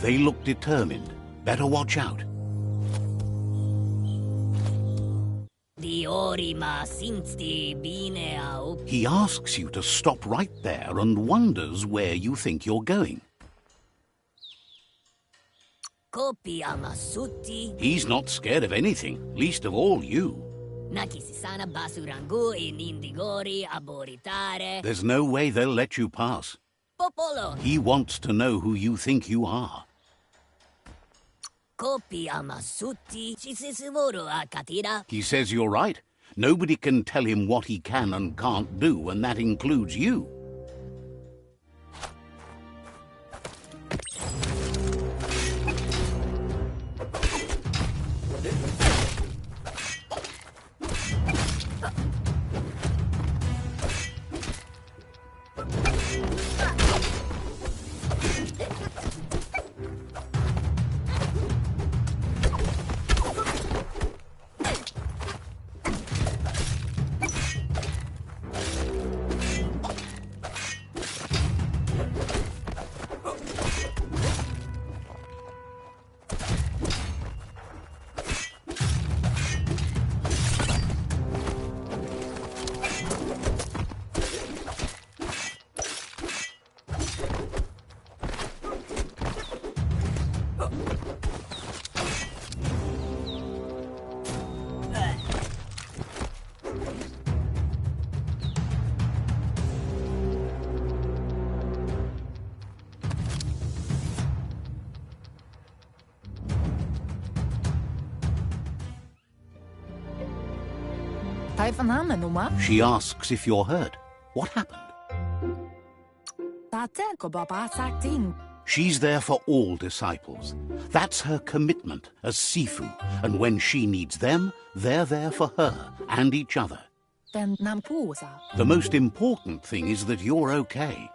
They look determined. Better watch out. He asks you to stop right there and wonders where you think you're going. He's not scared of anything, least of all you. There's no way they'll let you pass. He wants to know who you think you are. He says you're right. Nobody can tell him what he can and can't do, and that includes you. She asks if you're hurt. What happened? She's there for all disciples. That's her commitment as Sifu, and when she needs them, they're there for her and each other. The most important thing is that you're okay.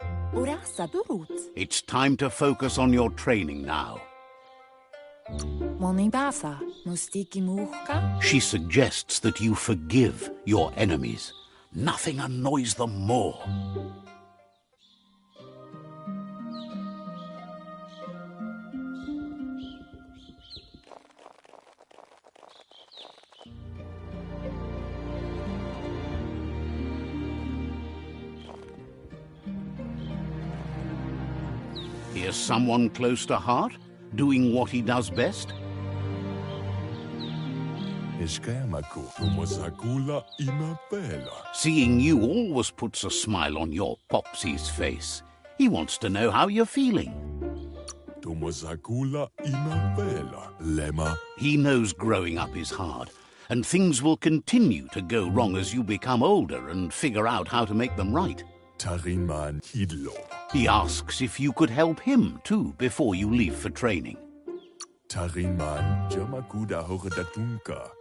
It's time to focus on your training now. She suggests that you forgive your enemies. Nothing annoys them more. Here's someone close to heart, doing what he does best. Seeing you always puts a smile on your Popsy's face. He wants to know how you're feeling. He knows growing up is hard, and things will continue to go wrong as you become older and figure out how to make them right. He asks if you could help him, too, before you leave for training.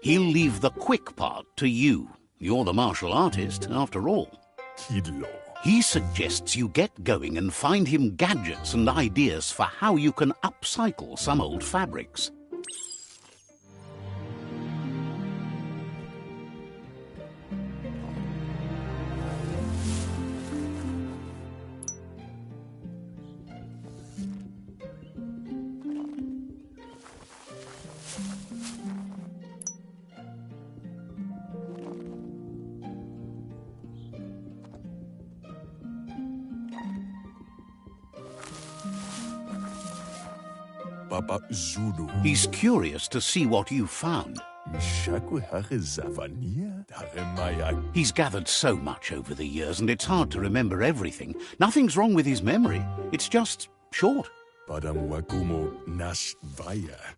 He'll leave the quick part to you. You're the martial artist, after all. He suggests you get going and find him gadgets and ideas for how you can upcycle some old fabrics. He's curious to see what you found. He's gathered so much over the years, and it's hard to remember everything. Nothing's wrong with his memory. It's just short.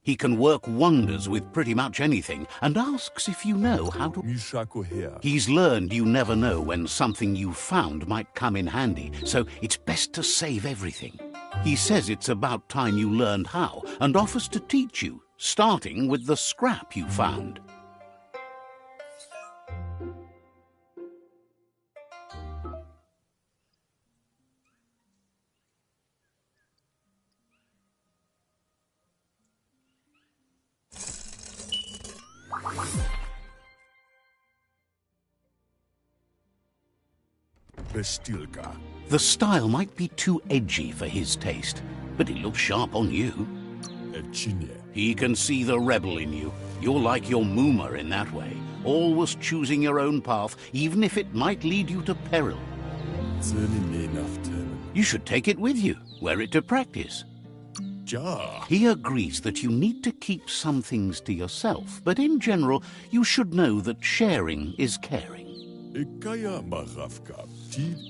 He can work wonders with pretty much anything, and asks if you know how to... He's learned you never know when something you found might come in handy, so it's best to save everything. He says it's about time you learned how, and offers to teach you, starting with the scrap you found. The style might be too edgy for his taste, but it looks sharp on you. He can see the rebel in you. You're like your Mooma in that way, always choosing your own path, even if it might lead you to peril. You should take it with you, wear it to practice. He agrees that you need to keep some things to yourself, but in general, you should know that sharing is caring.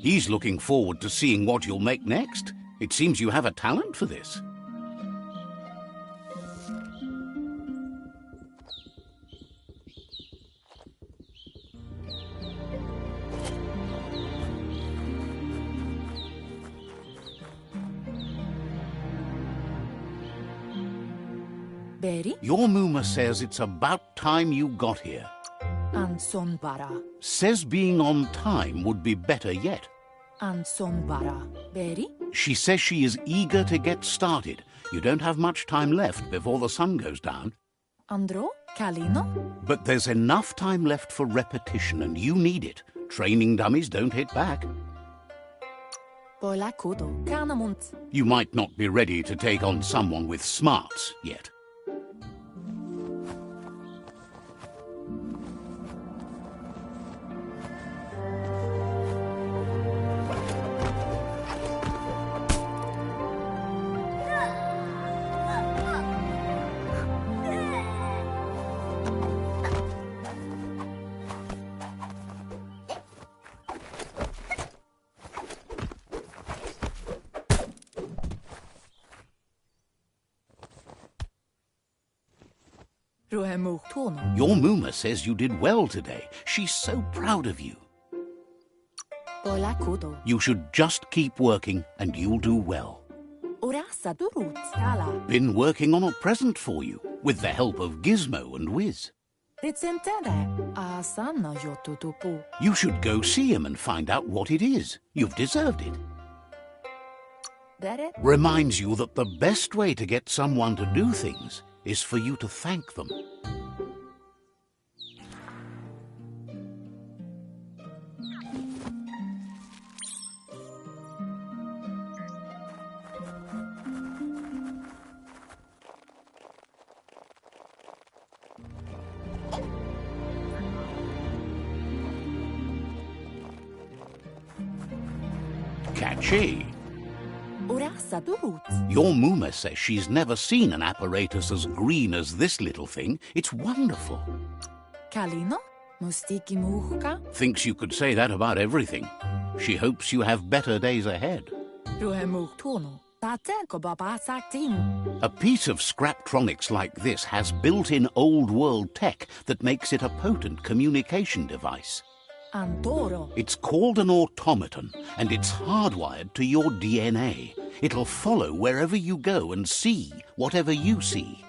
He's looking forward to seeing what you'll make next. It seems you have a talent for this. Your Mooma says it's about time you got here. Says being on time would be better yet. She says she is eager to get started. You don't have much time left before the sun goes down. But there's enough time left for repetition, and you need it. Training dummies don't hit back. You might not be ready to take on someone with smarts yet. Your Muma says you did well today. She's so proud of you. You should just keep working and you'll do well. Been working on a present for you, with the help of Gizmo and Wiz. You should go see him and find out what it is. You've deserved it. Reminds you that the best way to get someone to do things is for you to thank them. Catchy. Your Muma says she's never seen an apparatus as green as this little thing. It's wonderful. Thinks you could say that about everything. She hopes you have better days ahead. A piece of Scraptronics like this has built-in old-world tech that makes it a potent communication device. It's called an automaton, and it's hardwired to your DNA. It'll follow wherever you go and see whatever you see.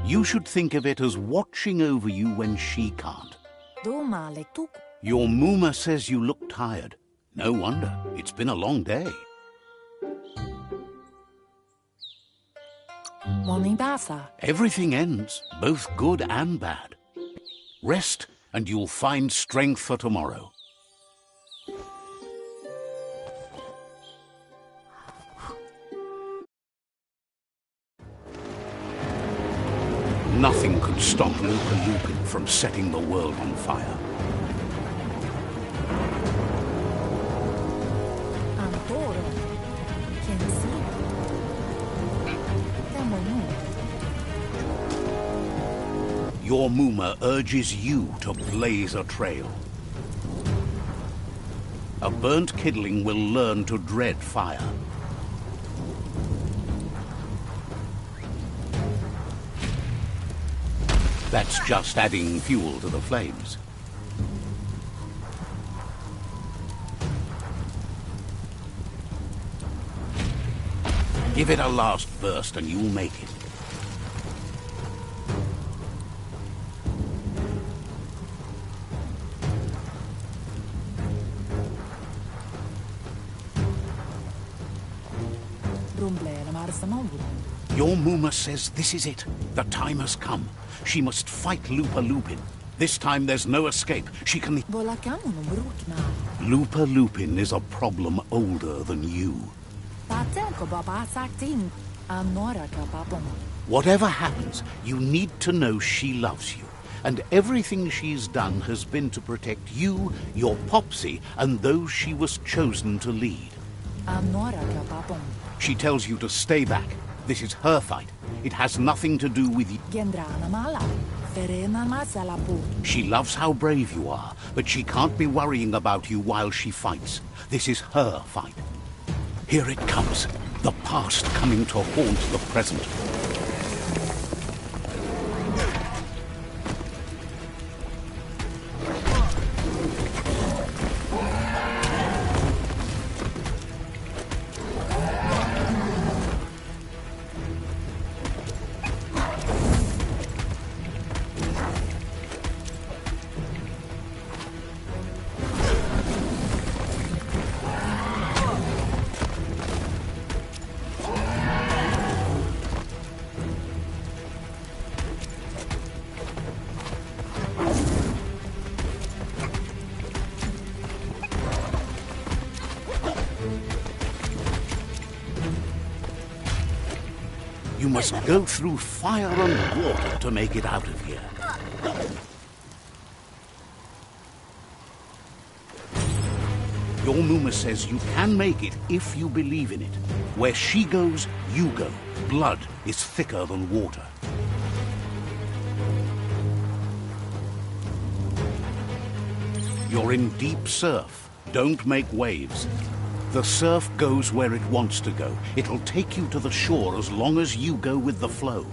You should think of it as watching over you when she can't. Your Muma says you look tired. No wonder. It's been a long day. Everything ends, both good and bad. Rest, and you'll find strength for tomorrow. Nothing could stop Lupa from setting the world on fire. Your Muma urges you to blaze a trail. A burnt kidling will learn to dread fire. That's just adding fuel to the flames. Give it a last burst and you'll make it. Your Muma says this is it. The time has come. She must fight Lupa Lupin. This time there's no escape. She can... Lupa Lupin is a problem older than you. Whatever happens, you need to know she loves you. And everything she's done has been to protect you, your Popsy, and those she was chosen to lead. She tells you to stay back. This is her fight. It has nothing to do with you. She loves how brave you are, but she can't be worrying about you while she fights. This is her fight. Here it comes. The past coming to haunt the present. You must go through fire and water to make it out of here. Your Muma says you can make it if you believe in it. Where she goes, you go. Blood is thicker than water. You're in deep surf. Don't make waves. The surf goes where it wants to go. It'll take you to the shore as long as you go with the flow.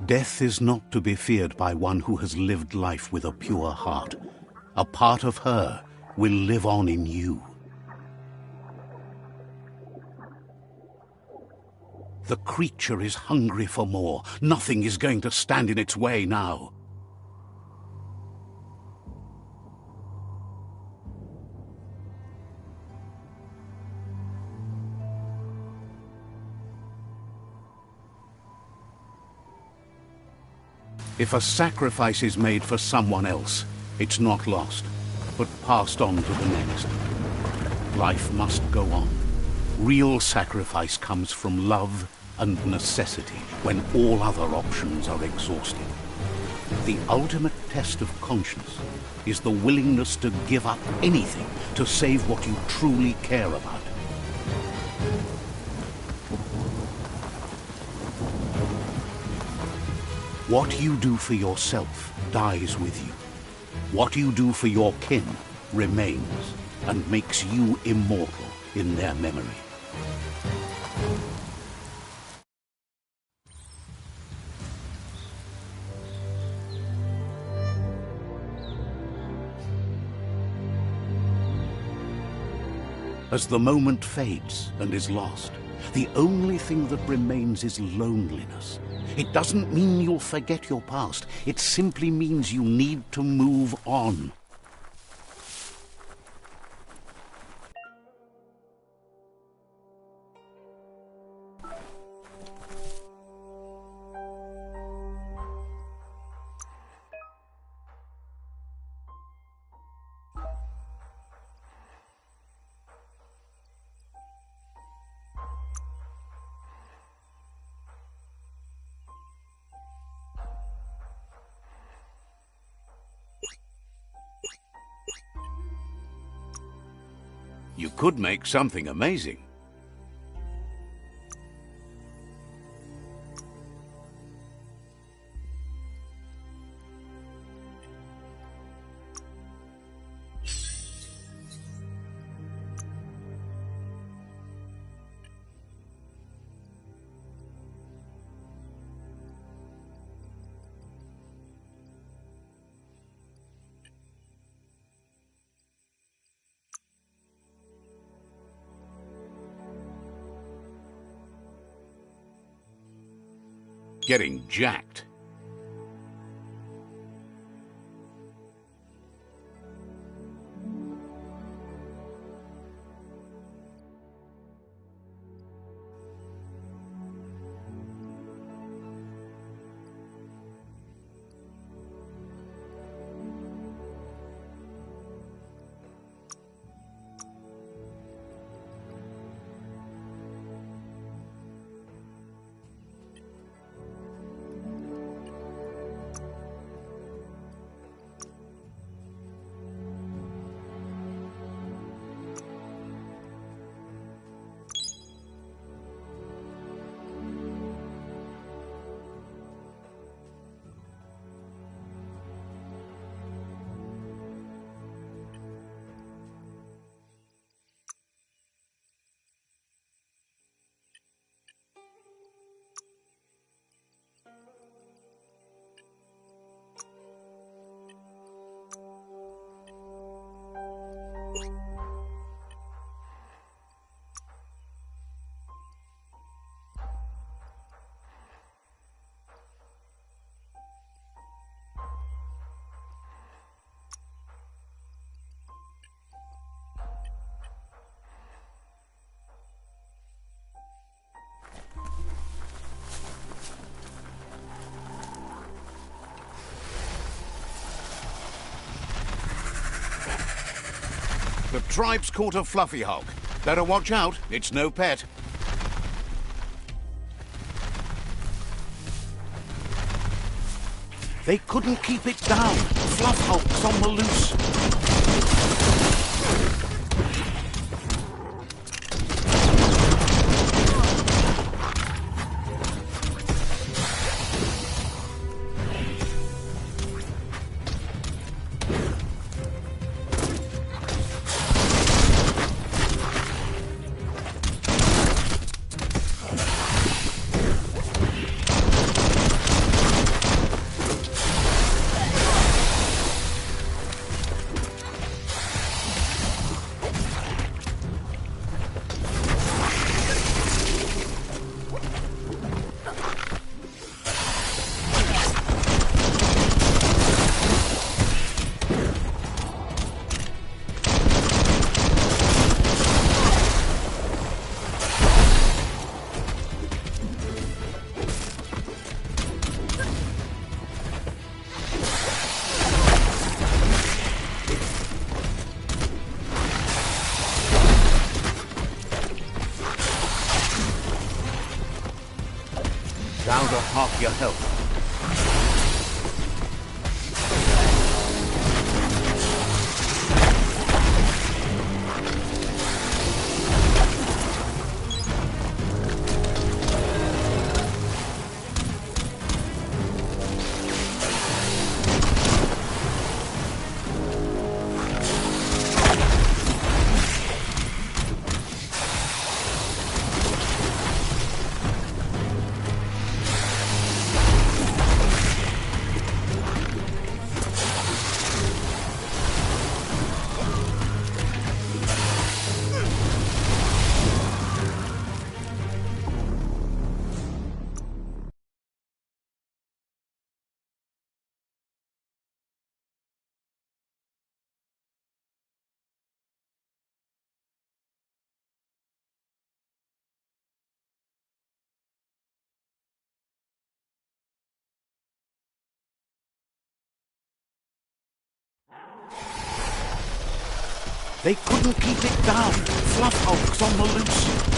Death is not to be feared by one who has lived life with a pure heart. A part of her will live on in you. The creature is hungry for more. Nothing is going to stand in its way now. If a sacrifice is made for someone else, it's not lost, but passed on to the next. Life must go on. Real sacrifice comes from love and necessity, when all other options are exhausted. The ultimate test of conscience is the willingness to give up anything to save what you truly care about. What you do for yourself dies with you. What you do for your kin remains and makes you immortal in their memory. As the moment fades and is lost, the only thing that remains is loneliness. It doesn't mean you'll forget your past. It simply means you need to move on. You could make something amazing. Getting jacked. The tribe's caught a fluffy hulk. Better watch out, it's no pet. They couldn't keep it down. Fluff hulk's on the loose. your help. They couldn't keep it down. Fluff hulks on the loose.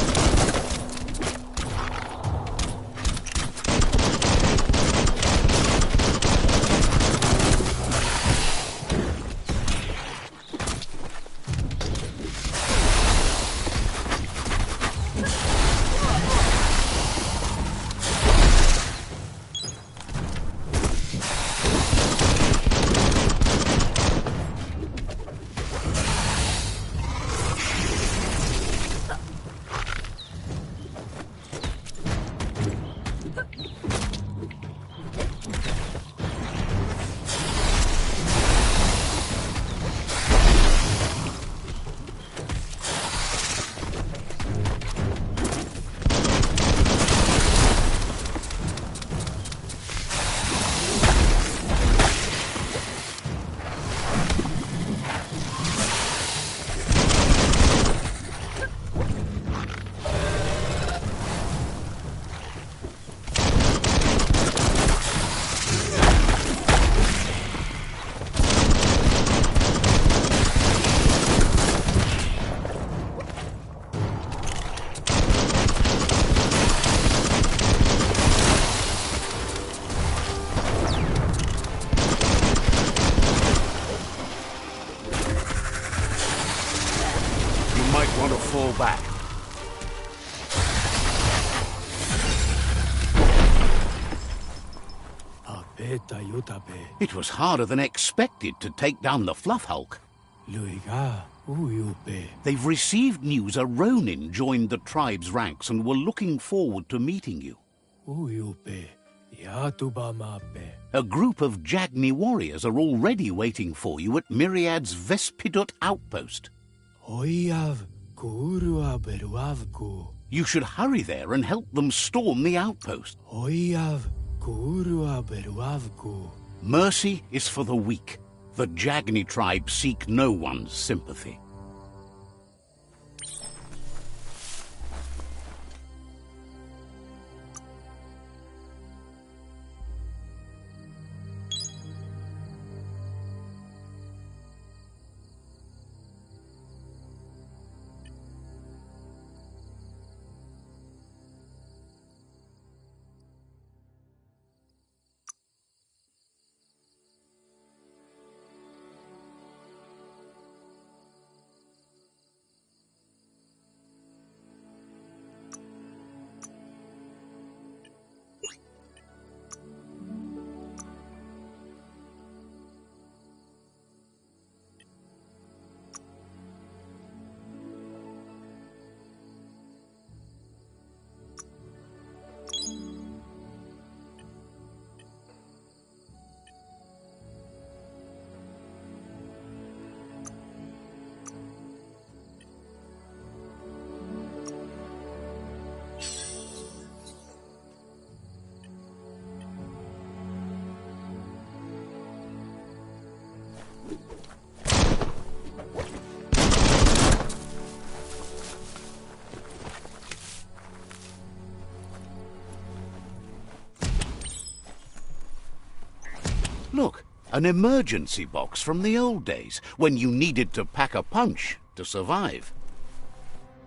Want to fall back. It was harder than expected to take down the Fluff Hulk. They've received news a Ronin joined the tribe's ranks and were looking forward to meeting you. A group of Jagni warriors are already waiting for you at Myriad's Vespidut outpost. You should hurry there and help them storm the outpost. Mercy is for the weak. The Jagni tribe seek no one's sympathy. Look, an emergency box from the old days, when you needed to pack a punch to survive.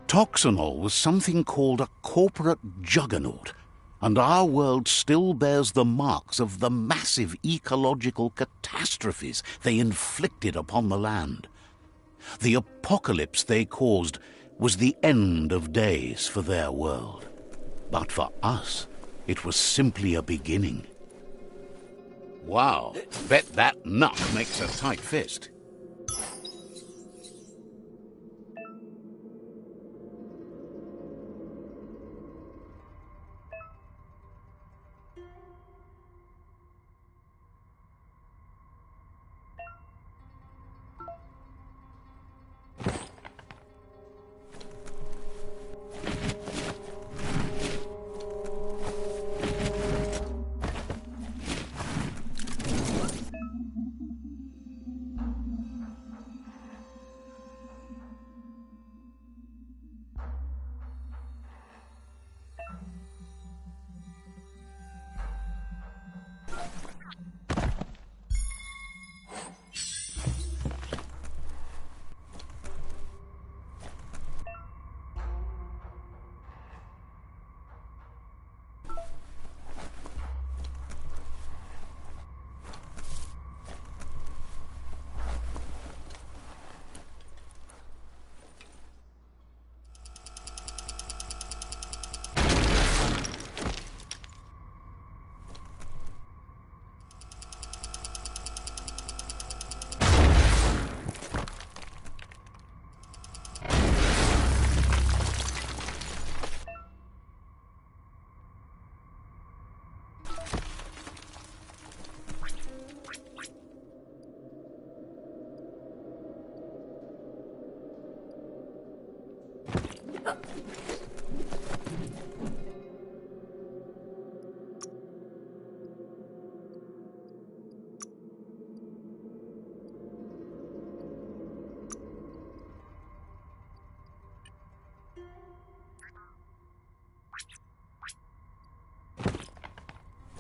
Toxanol was something called a corporate juggernaut. And our world still bears the marks of the massive ecological catastrophes they inflicted upon the land. The apocalypse they caused was the end of days for their world. But for us, it was simply a beginning. Wow, bet that nut makes a tight fist.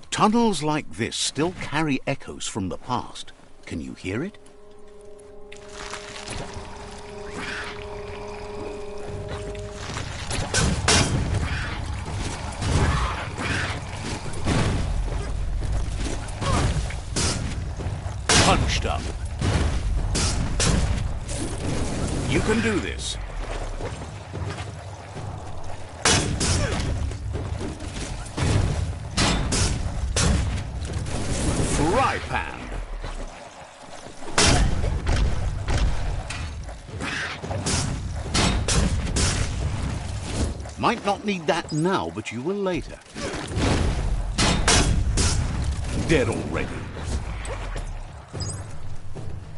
Tunnels like this still carry echoes from the past. Can you hear it? Punched up. You can do this. Fry pan. Might not need that now, but you will later. Dead already.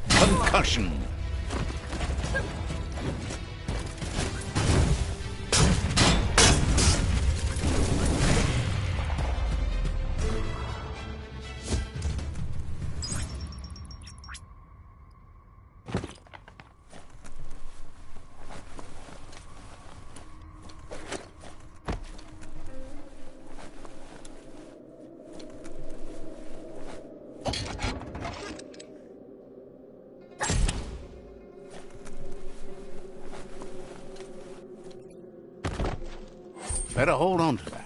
Concussion. Better hold on to that.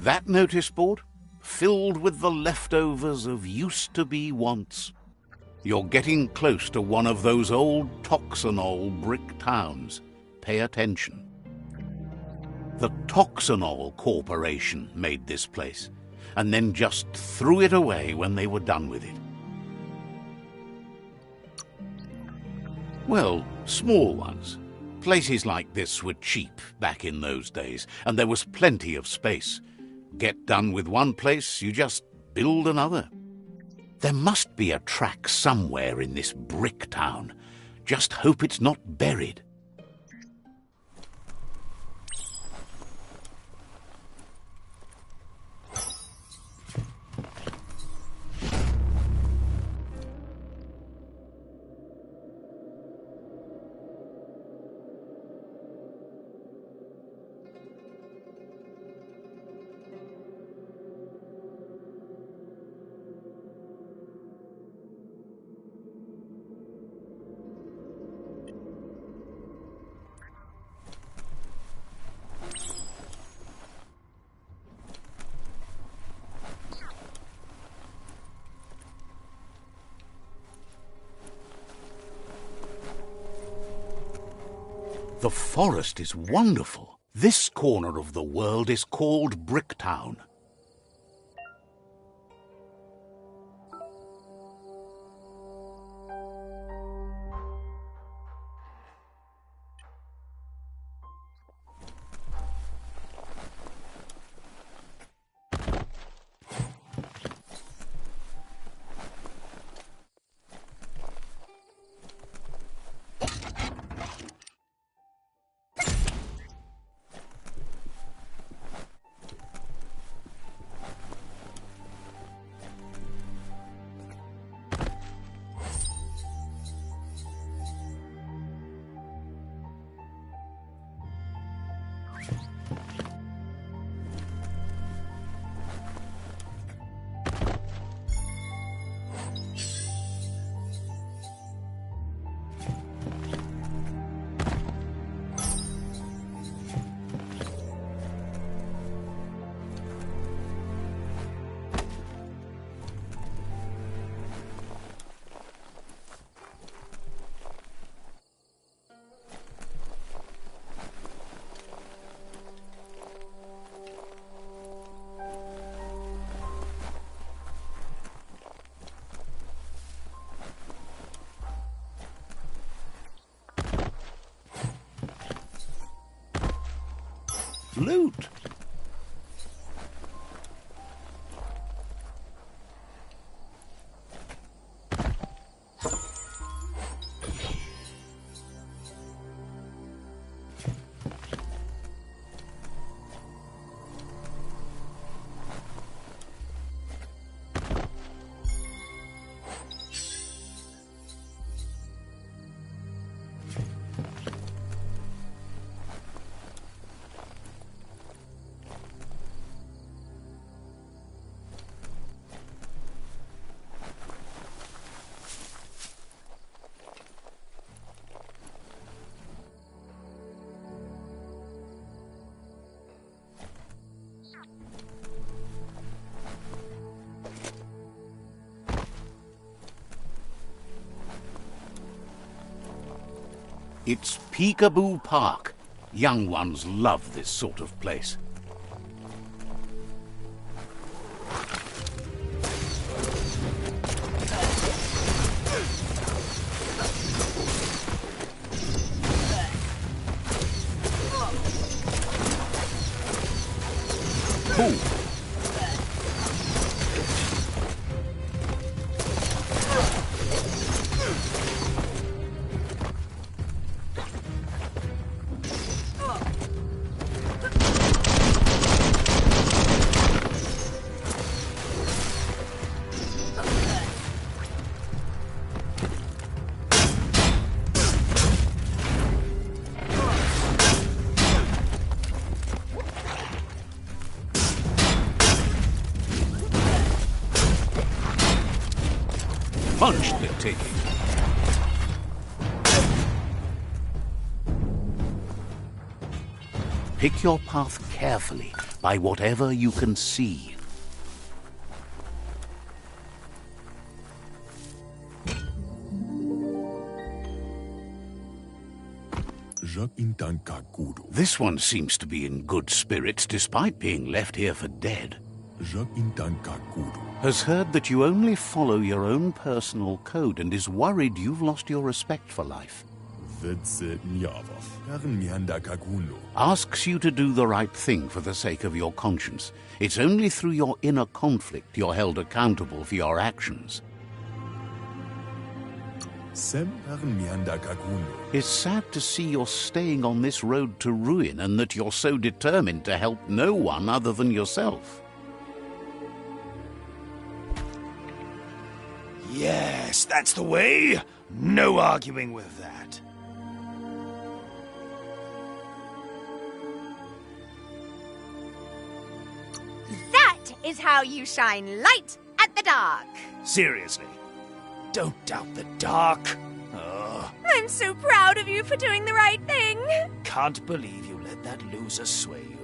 That notice board, filled with the leftovers of used-to-be wants. You're getting close to one of those old Toxanol brick towns. Pay attention. The Toxanol Corporation made this place, and then just threw it away when they were done with it. Well, small ones. Places like this were cheap back in those days, and there was plenty of space. Get done with one place, you just build another. There must be a track somewhere in this brick town. Just hope it's not buried. The forest is wonderful. This corner of the world is called Bricktown. Loot! It's Peekaboo Park. Young ones love this sort of place. Cool. Punch they're taking. Pick your path carefully by whatever you can see. This one seems to be in good spirits despite being left here for dead. Has heard that you only follow your own personal code and is worried you've lost your respect for life. Asks you to do the right thing for the sake of your conscience. It's only through your inner conflict you're held accountable for your actions. It's sad to see you're staying on this road to ruin and that you're so determined to help no one other than yourself. Yes, that's the way. No arguing with that. That is how you shine light at the dark. Seriously, don't doubt the dark. I'm so proud of you for doing the right thing. Can't believe you let that loser sway you.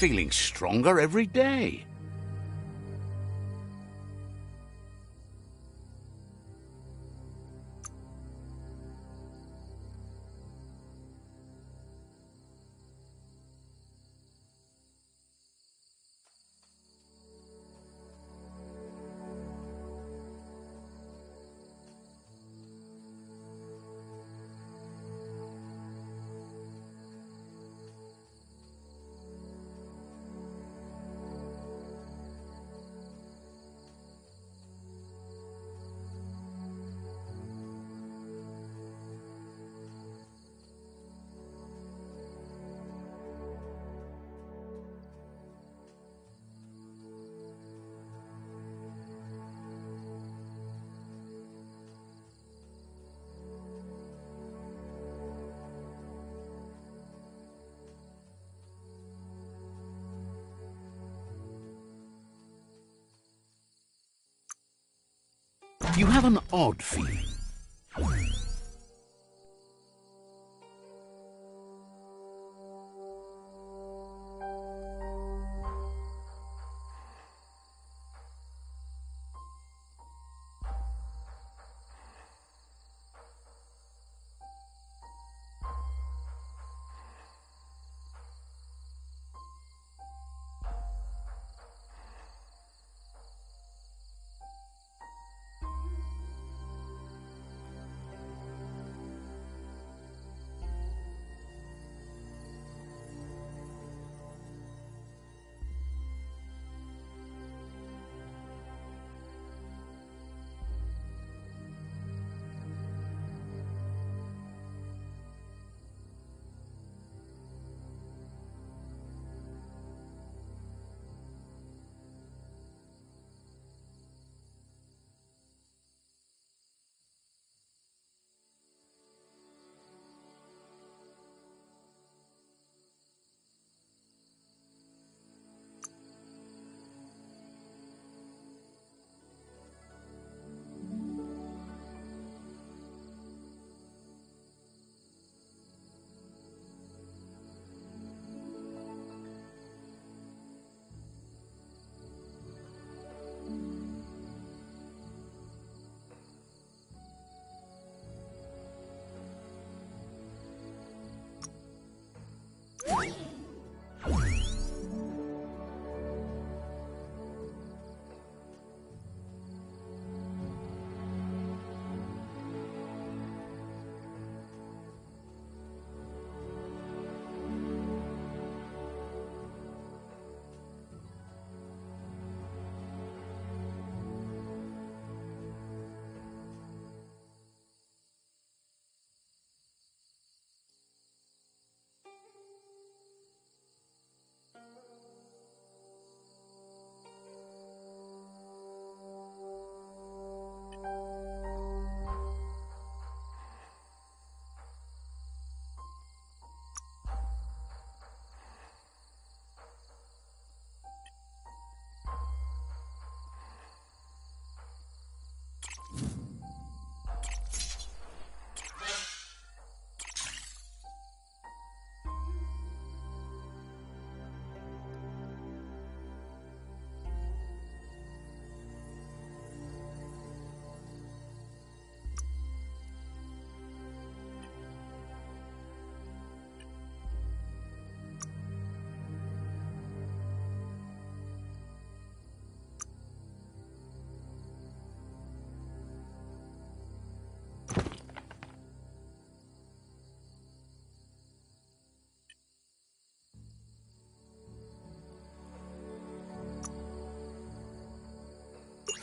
feeling stronger every day. You have an odd feeling.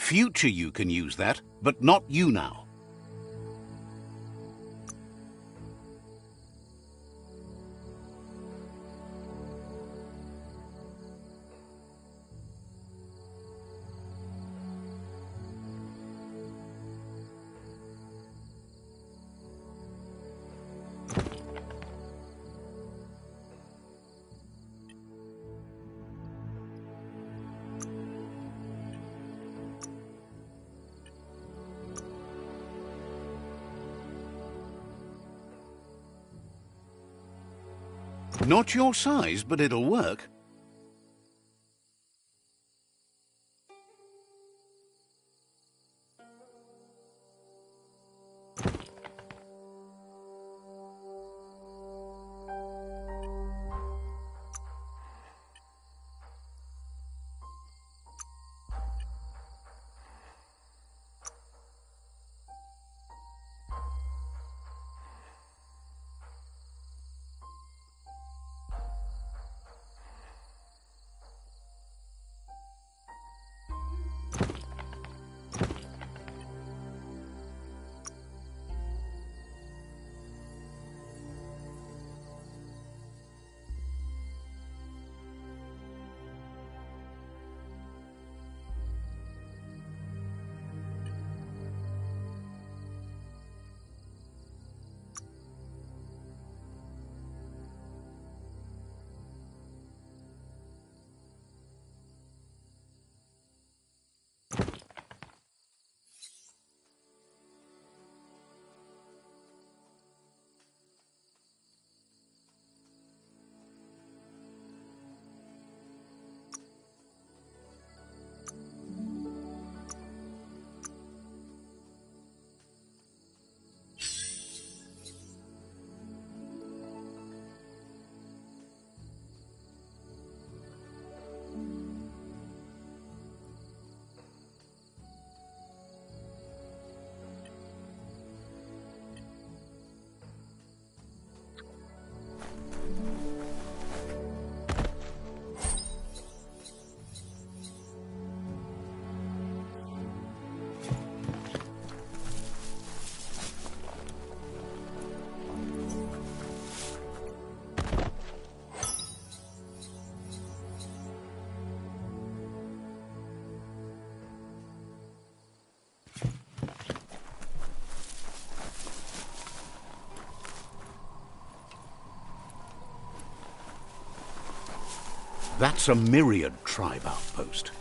Future you can use that, but not you now. Not your size, but it'll work. That's a Myriad tribe outpost.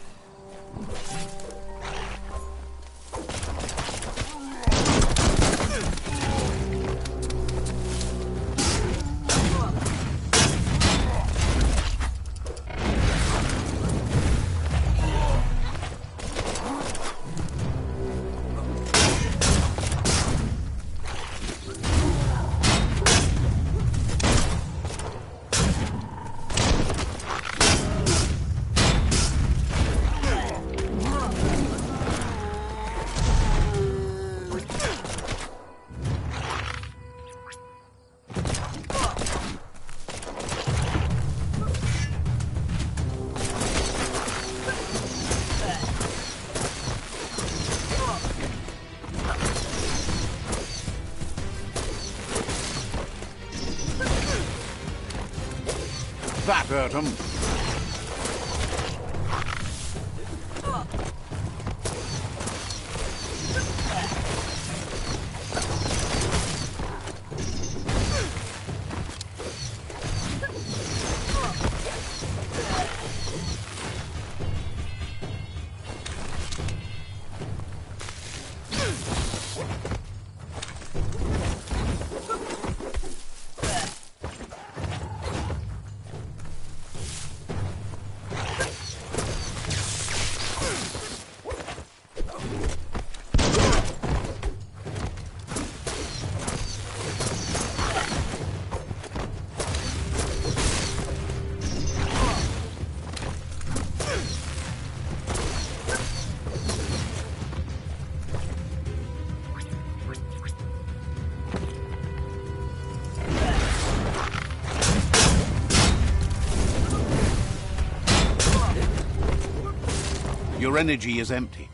That hurt him. Your energy is empty.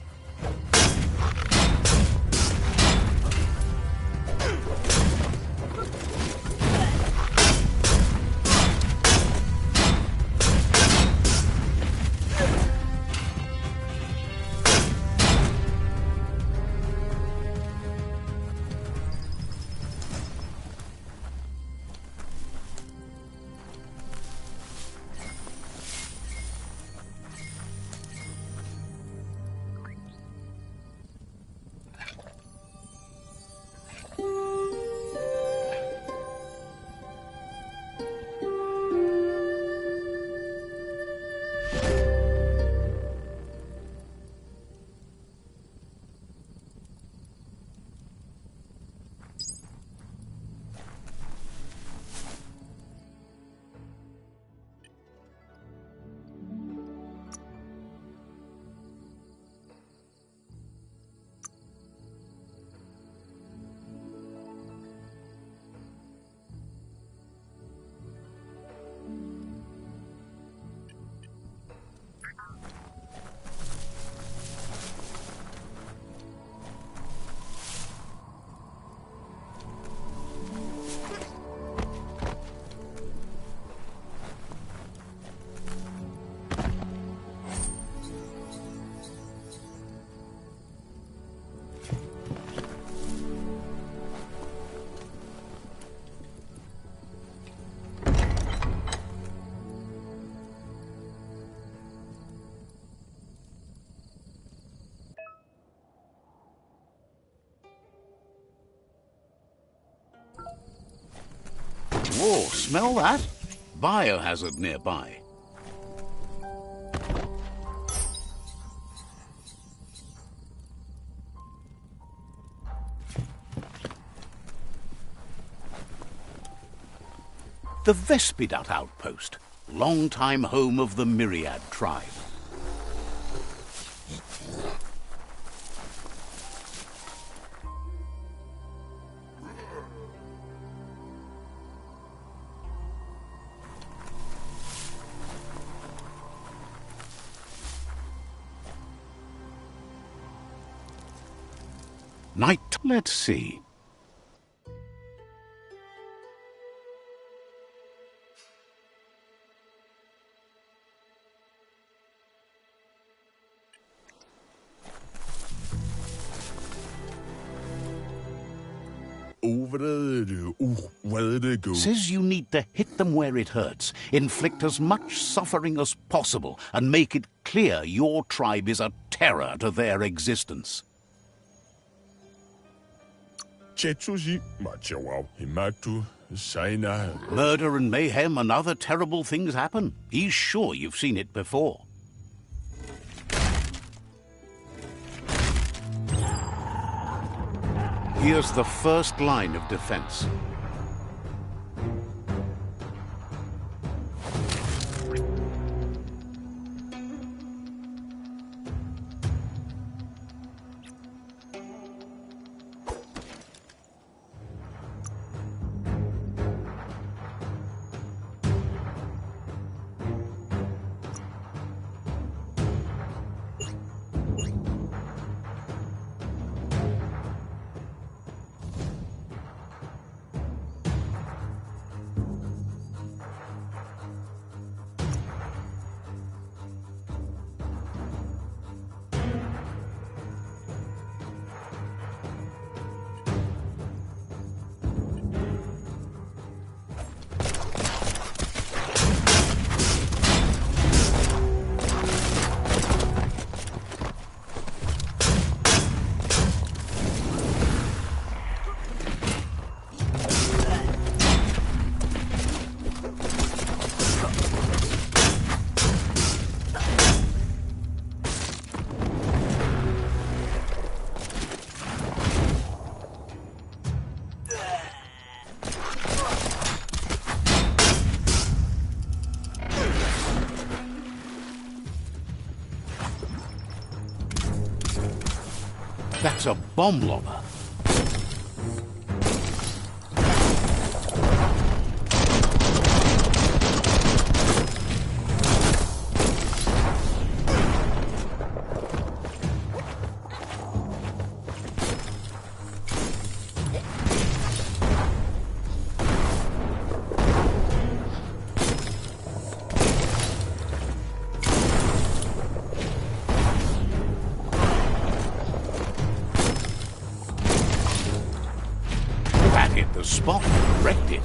Whoa, smell that? Biohazard nearby. The Vespidat outpost, long-time home of the Myriad tribe. Night. Let's see. where they go. Says you need to hit them where it hurts, inflict as much suffering as possible, and make it clear your tribe is a terror to their existence. Chetsuji, Machawao, Himatu, Saina. Murder and mayhem and other terrible things happen. He's sure you've seen it before. Here's the first line of defense. That's a bomb lobber. Hit the spot, wrecked it.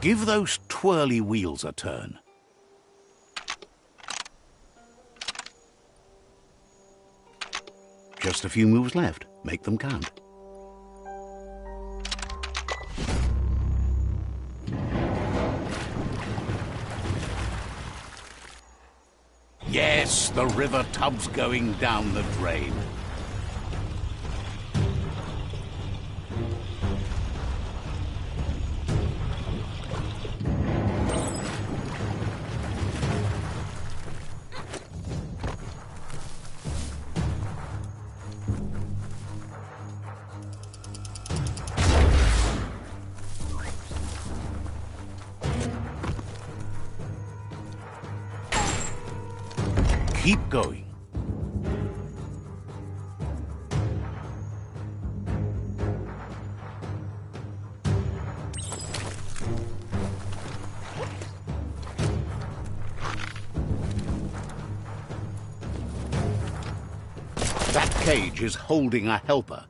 Give those twirly wheels a turn. Just a few moves left. Make them count. Yes, the river tub's going down the drain. Keep going. That cage is holding a helper.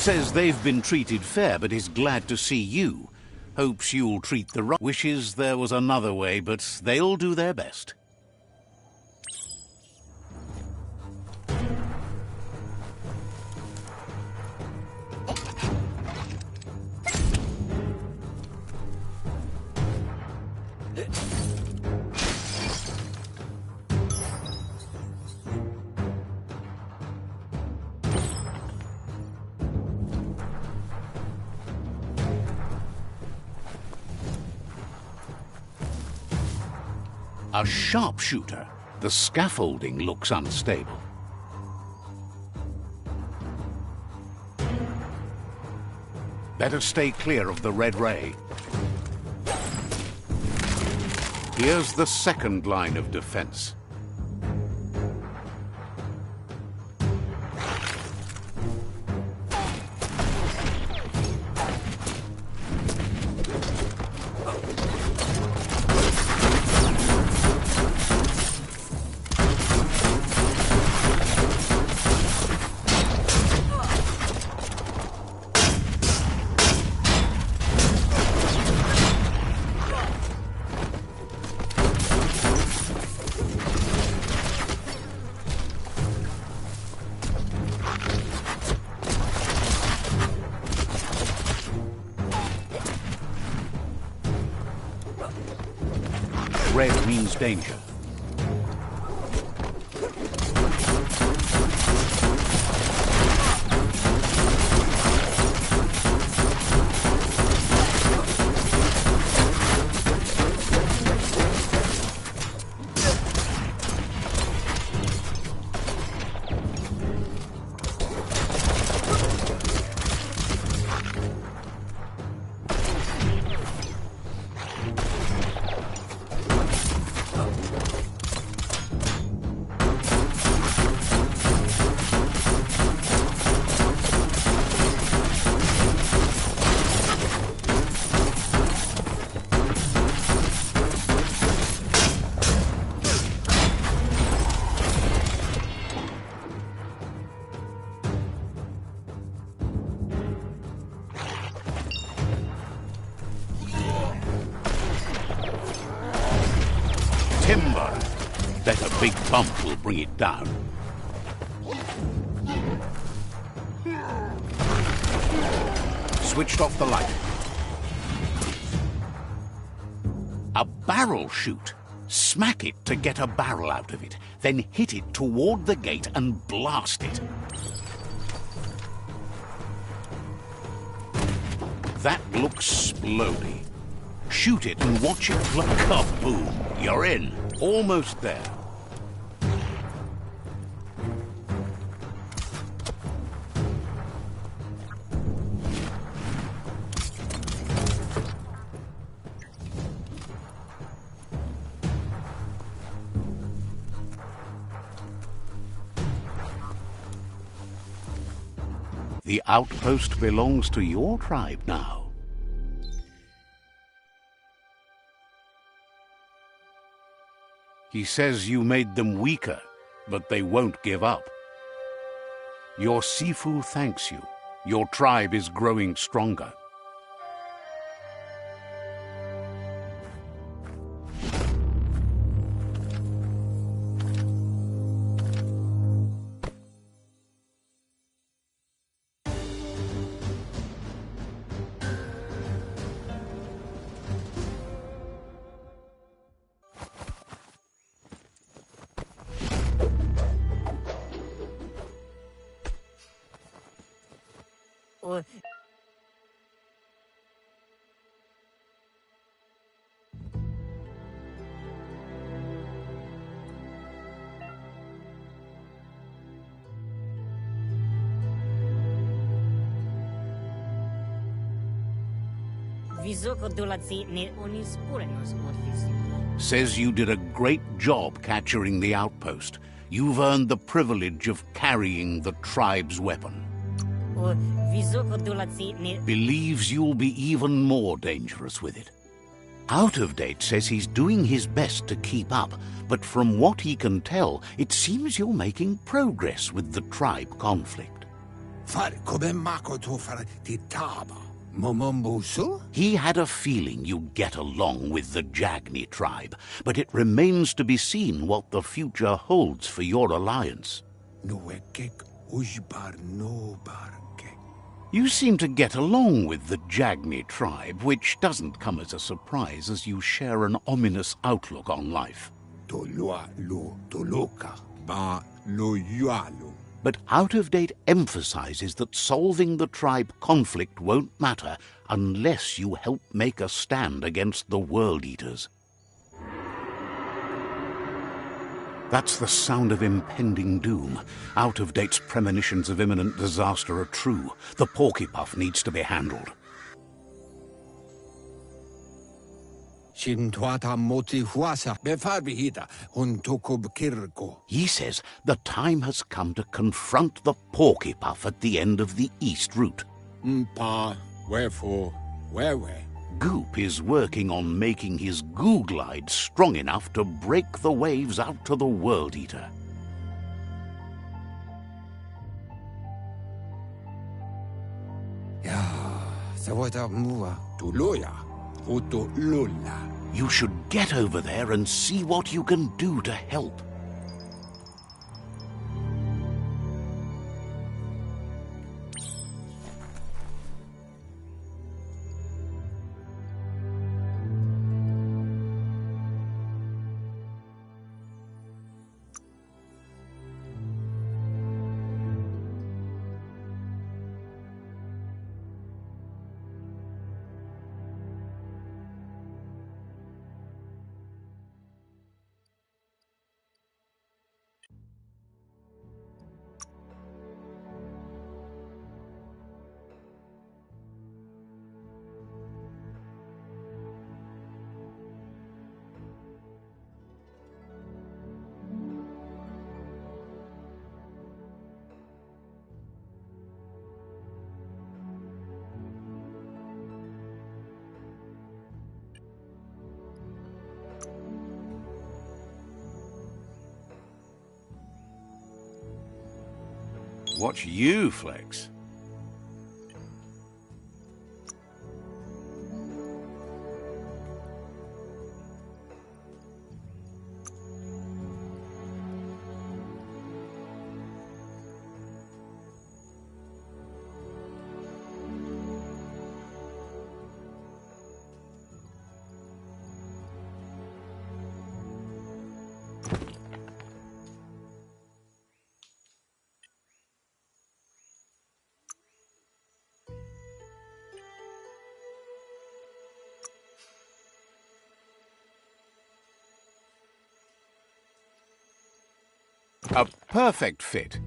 Says they've been treated fair, but is glad to see you. Hopes you'll treat the right. Wishes there was another way, but they'll do their best. A sharpshooter. The scaffolding looks unstable. Better stay clear of the red ray. Here's the second line of defense. Red means danger. Timber. Bet a big bump will bring it down. Switched off the light. A barrel shoot. Smack it to get a barrel out of it. Then hit it toward the gate and blast it. That looks splody. Shoot it and watch it fly. Kaboom! You're in. Almost there. The outpost belongs to your tribe now. He says you made them weaker, but they won't give up. Your Sifu thanks you. Your tribe is growing stronger. Says you did a great job capturing the outpost. You've earned the privilege of carrying the tribe's weapon. Believes you'll be even more dangerous with it. Out of Date says he's doing his best to keep up, but from what he can tell, it seems you're making progress with the tribe conflict. Far come makoto far titaba. Momombusu? He had a feeling you'd get along with the Jagni tribe, but it remains to be seen what the future holds for your alliance. Nuekek ujbar no barke. You seem to get along with the Jagni tribe, which doesn't come as a surprise as you share an ominous outlook on life. Tolua lo toloka ba lo yualu. But out-of-date emphasizes that solving the tribe conflict won't matter unless you help make a stand against the World Eaters. That's the sound of impending doom. Out-of-date's premonitions of imminent disaster are true. The Porkypuff needs to be handled. Shintuata moti huasa befarbihita huntokub kirko. He says the time has come to confront the Porkypuff at the end of the East Route. Mpa, wherefore, where? Goop is working on making his goo glide strong enough to break the waves out to the World Eater. Ya, sawata mua tuloya, uto lula. You should get over there and see what you can do to help. Watch you flex. A perfect fit.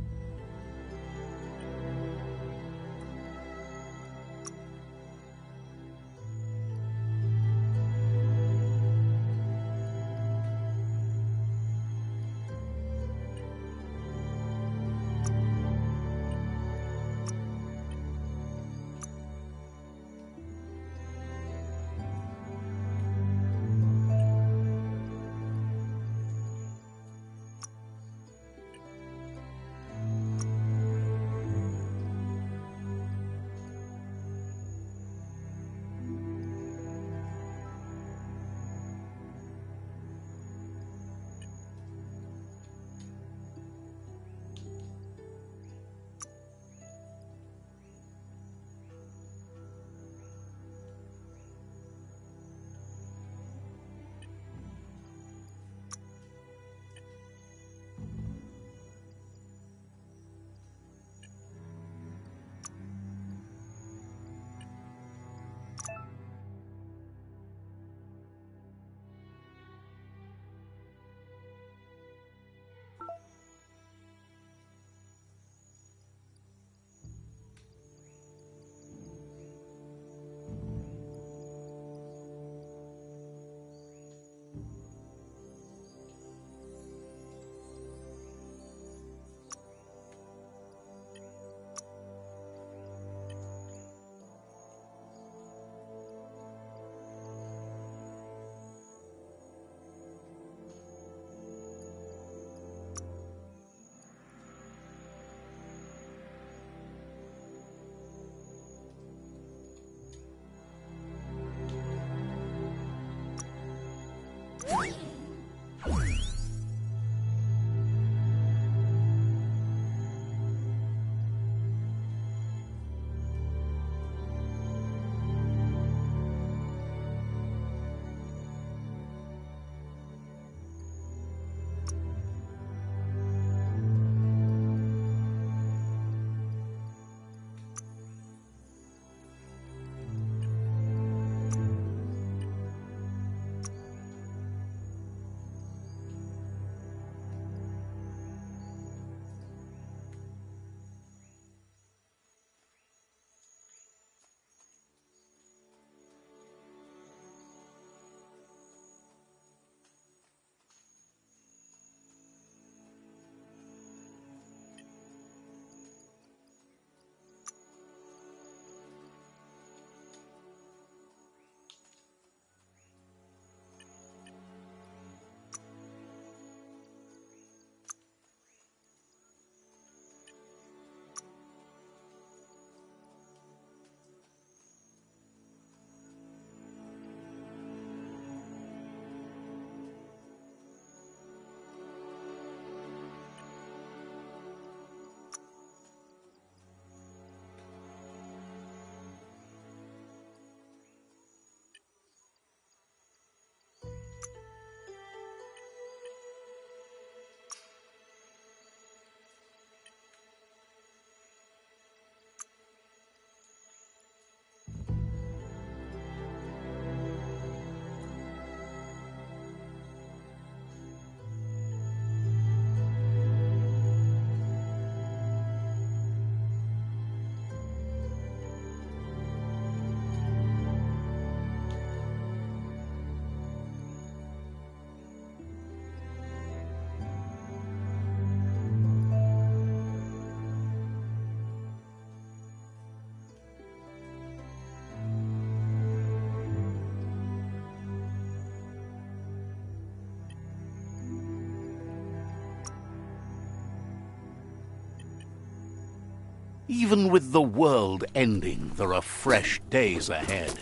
Even with the world ending, there are fresh days ahead.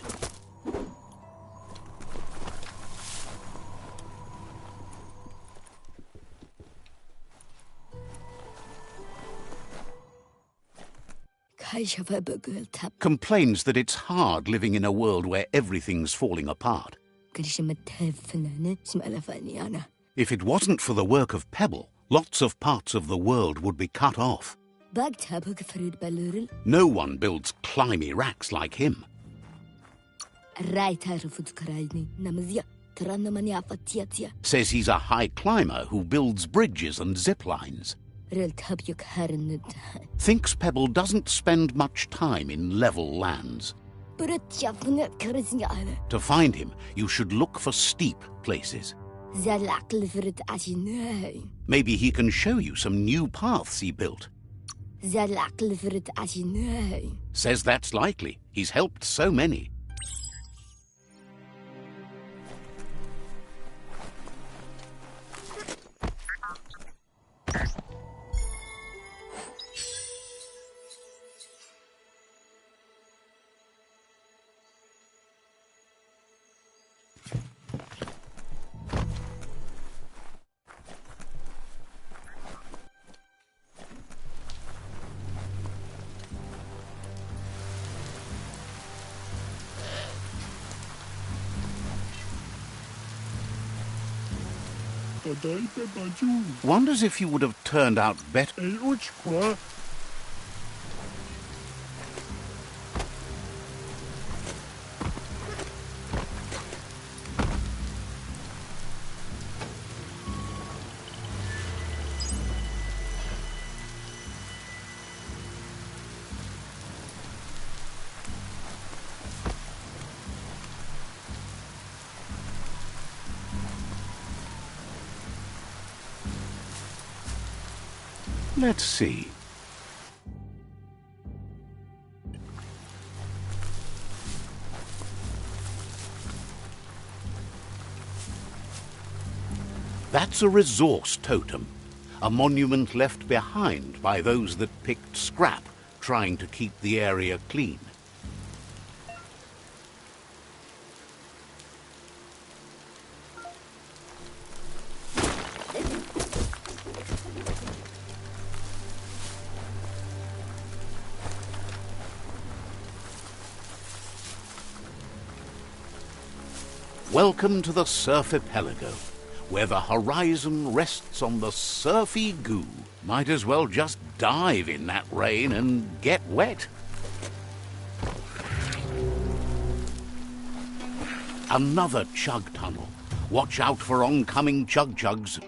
Complains that it's hard living in a world where everything's falling apart. If it wasn't for the work of Pebble, lots of parts of the world would be cut off. No one builds climby racks like him. Says he's a high climber who builds bridges and zip lines. Thinks Pebble doesn't spend much time in level lands. To find him, you should look for steep places. Maybe he can show you some new paths he built. Says that's likely. He's helped so many. Wonders if you would have turned out better. Let's see. That's a resource totem, a monument left behind by those that picked scrap, trying to keep the area clean. Welcome to the Surf Archipelago, where the horizon rests on the surfy goo. Might as well just dive in that rain and get wet. Another chug tunnel. Watch out for oncoming chug-chugs.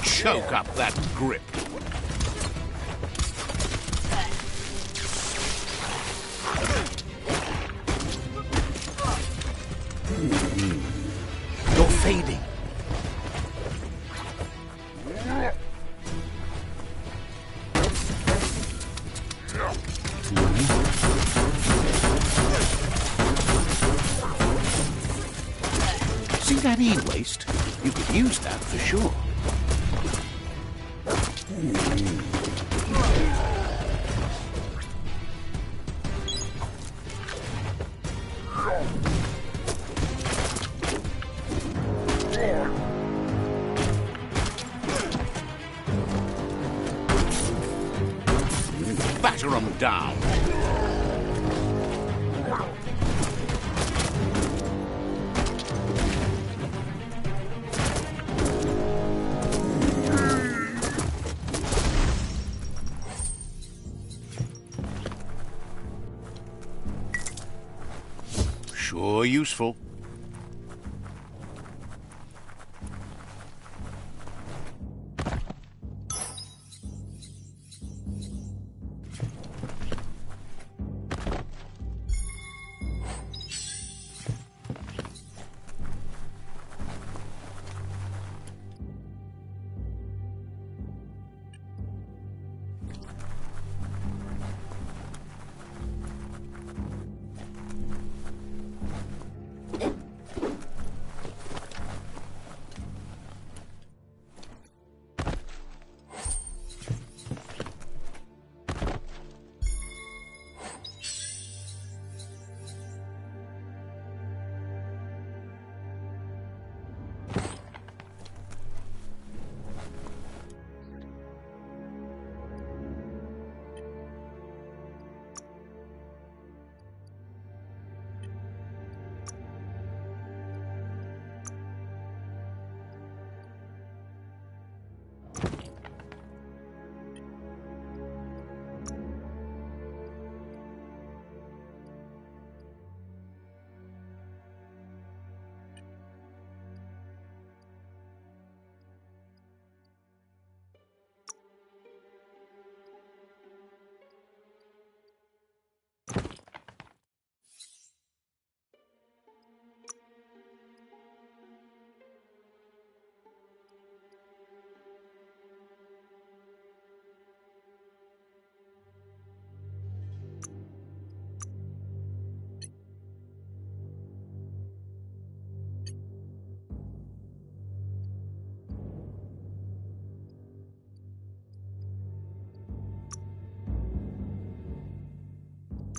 Choke up that grip. You're fading. See that e-waste? You could use that for sure. Batter 'em down. Sure useful.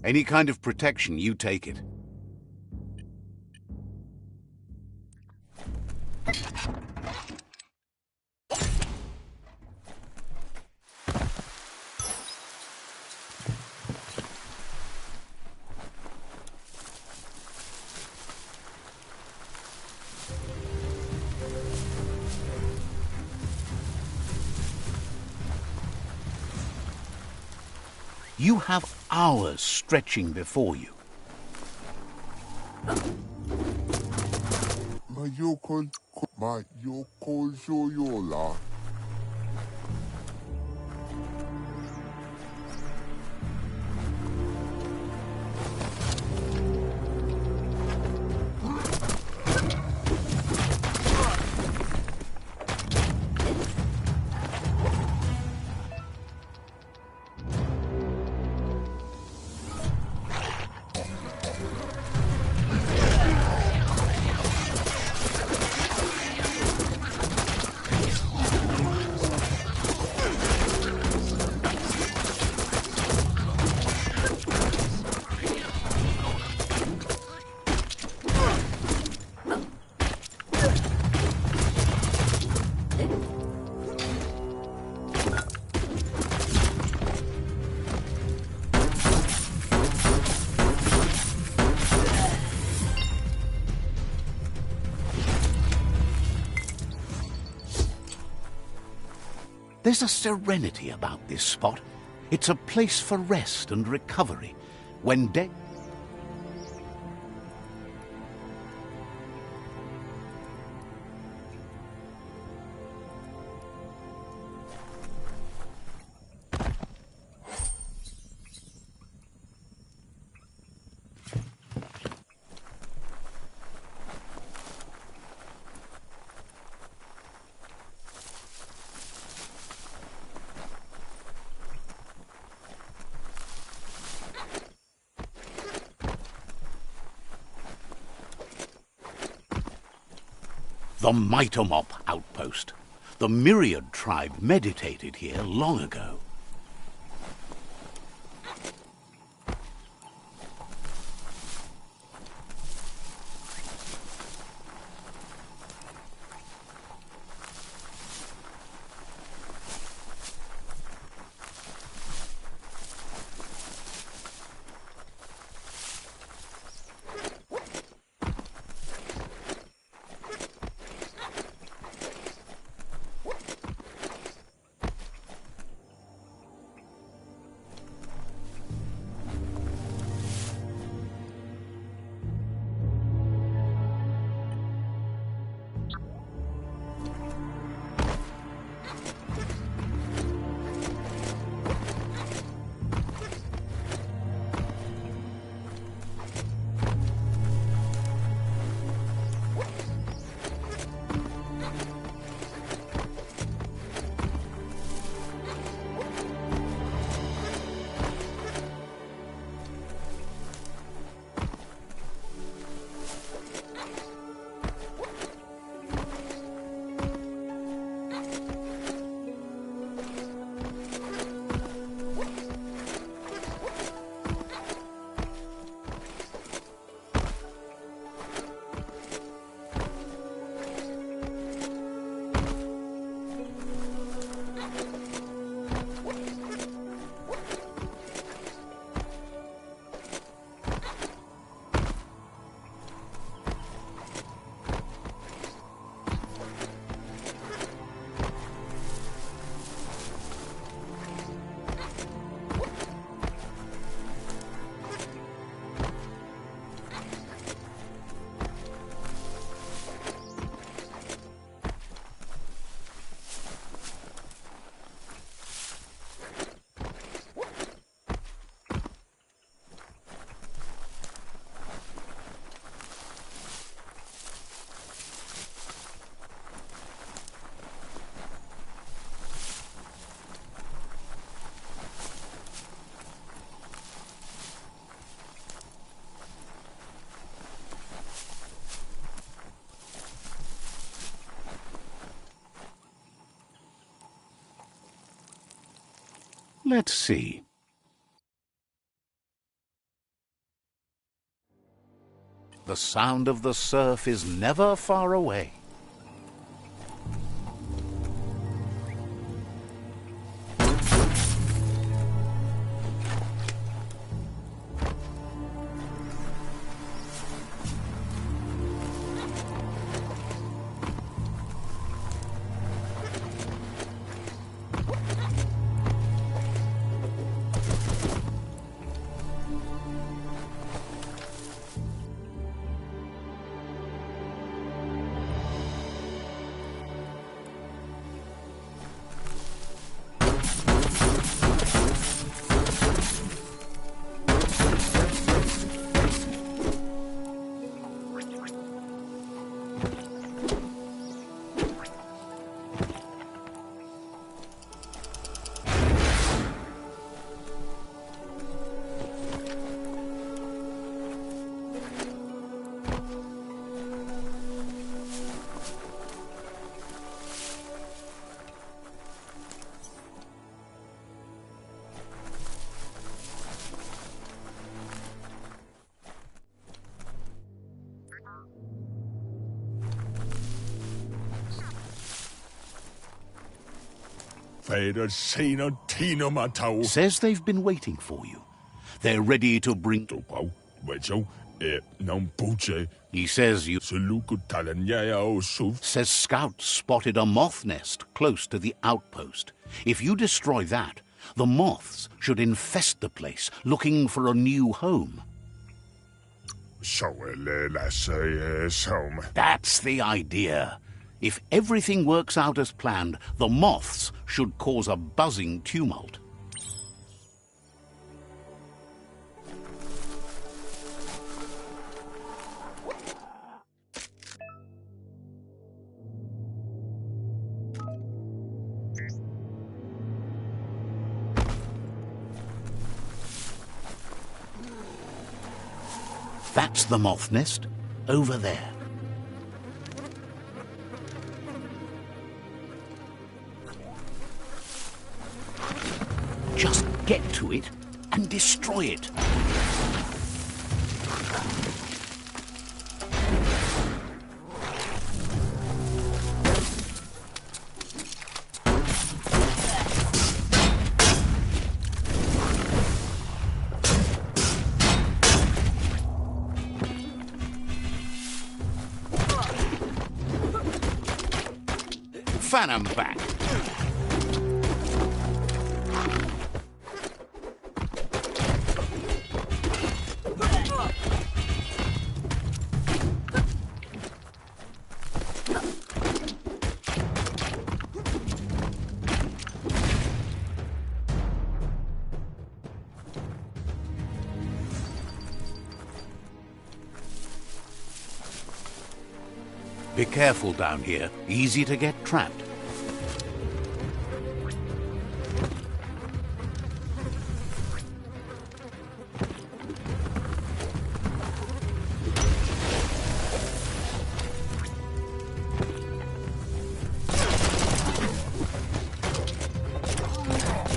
Any kind of protection, you take it. You have hours stretching before you. There's a serenity about this spot. It's a place for rest and recovery. When day... The Mitomop outpost. The Myriad tribe meditated here long ago. Let's see. The sound of the surf is never far away. Says they've been waiting for you. They're ready to bring... Nambuche, He says you... Saluku Talanyaya Osu. Says scouts spotted a moth nest close to the outpost. If you destroy that, the moths should infest the place, looking for a new home. That's the idea. If everything works out as planned, the moths should cause a buzzing tumult. That's the moth nest, over there. Just get to it and destroy it. Fan 'em back. Be careful down here. Easy to get trapped.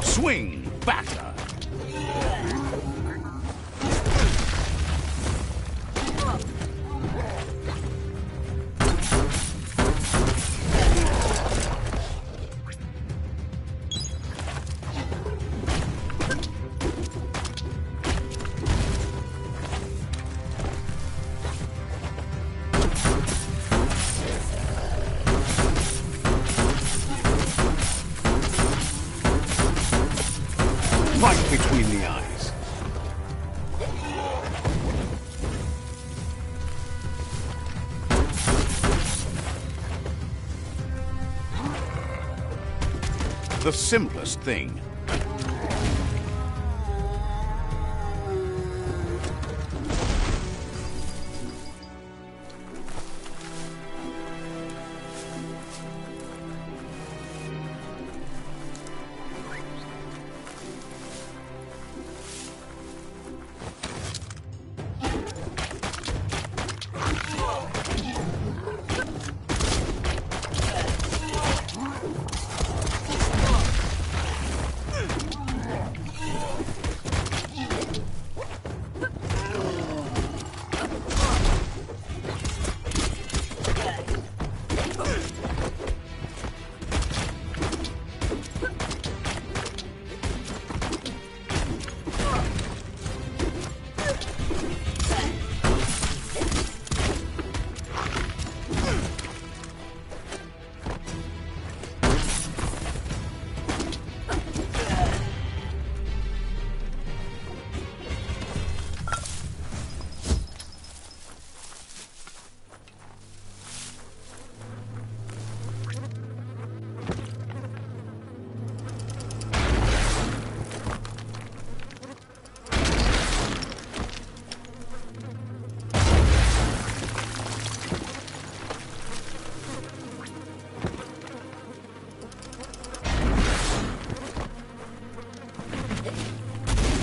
Swing, batter. Right between the eyes. The simplest thing.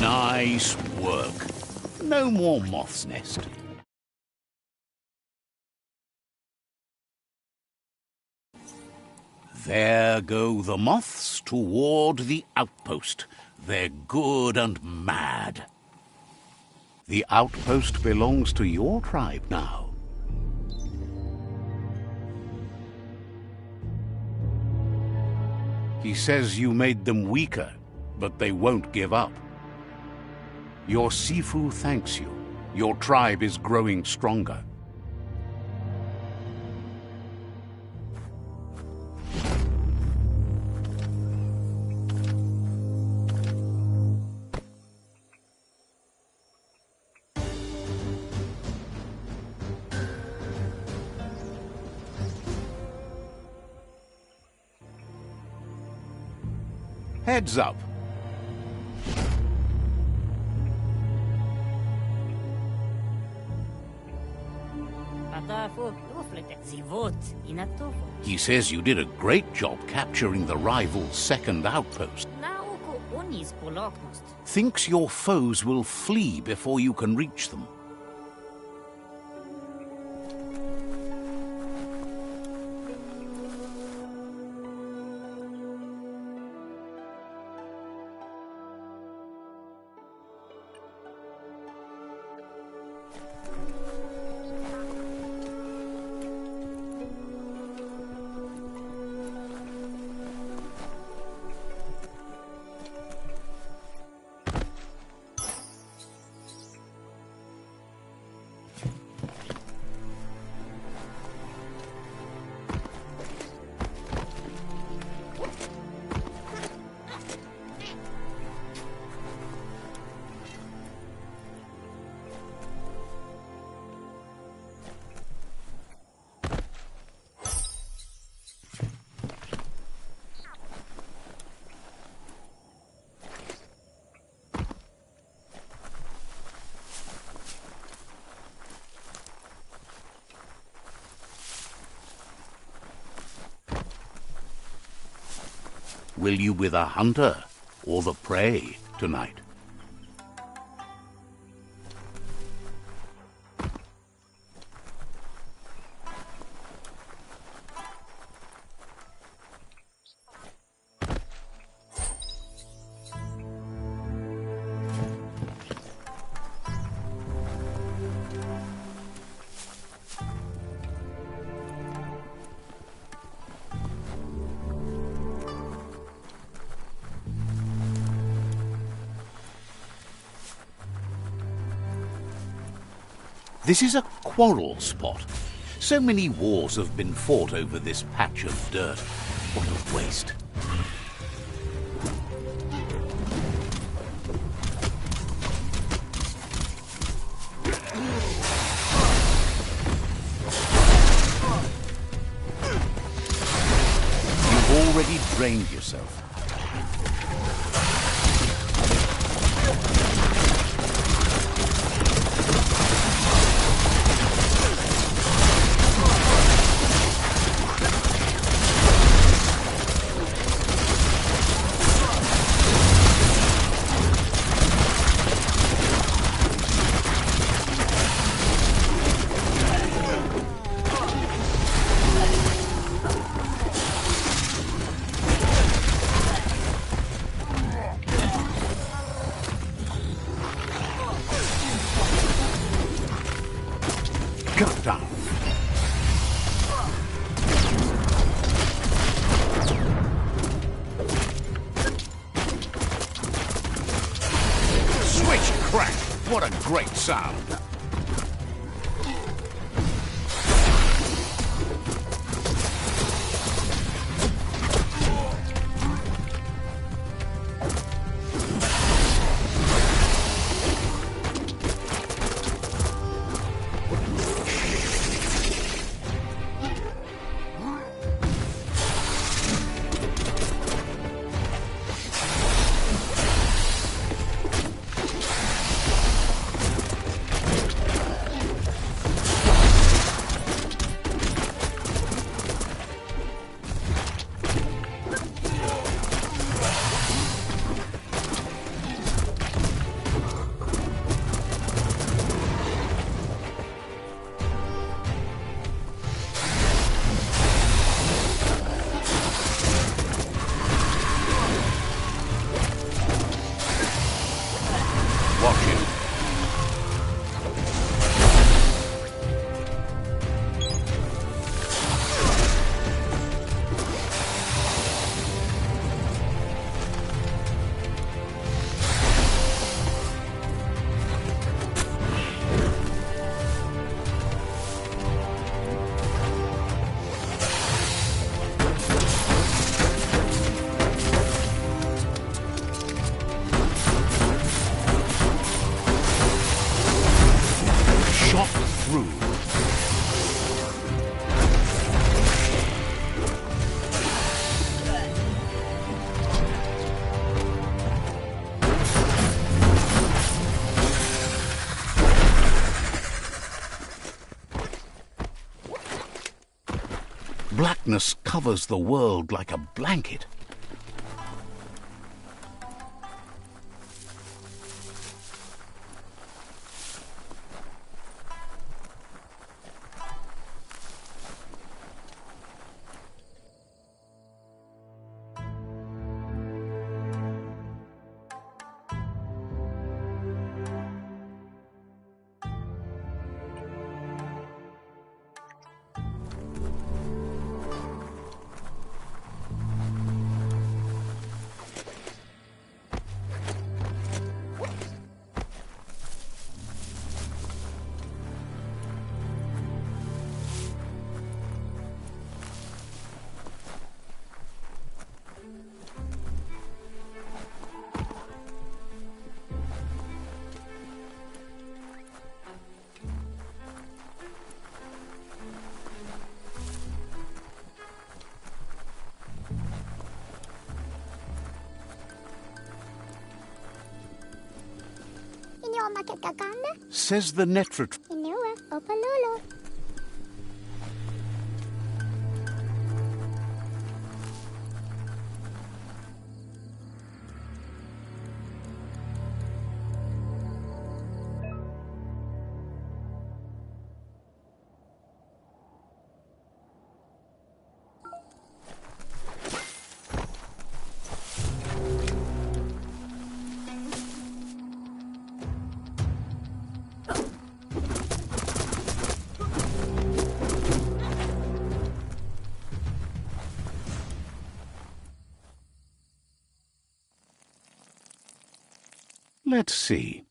Nice work. No more moth's nest. There go the moths toward the outpost. They're good and mad. The outpost belongs to your tribe now. He says you made them weaker, but they won't give up. Your Sifu thanks you. Your tribe is growing stronger. Heads up. He says you did a great job capturing the rival's second outpost. Thinks your foes will flee before you can reach them. Will you be the hunter or the prey tonight? This is a quarrel spot. So many wars have been fought over this patch of dirt. What a waste. You've already drained yourself. Cut down. Switch crack! What a great sound! Blackness covers the world like a blanket. Says the Netrit. Let's see.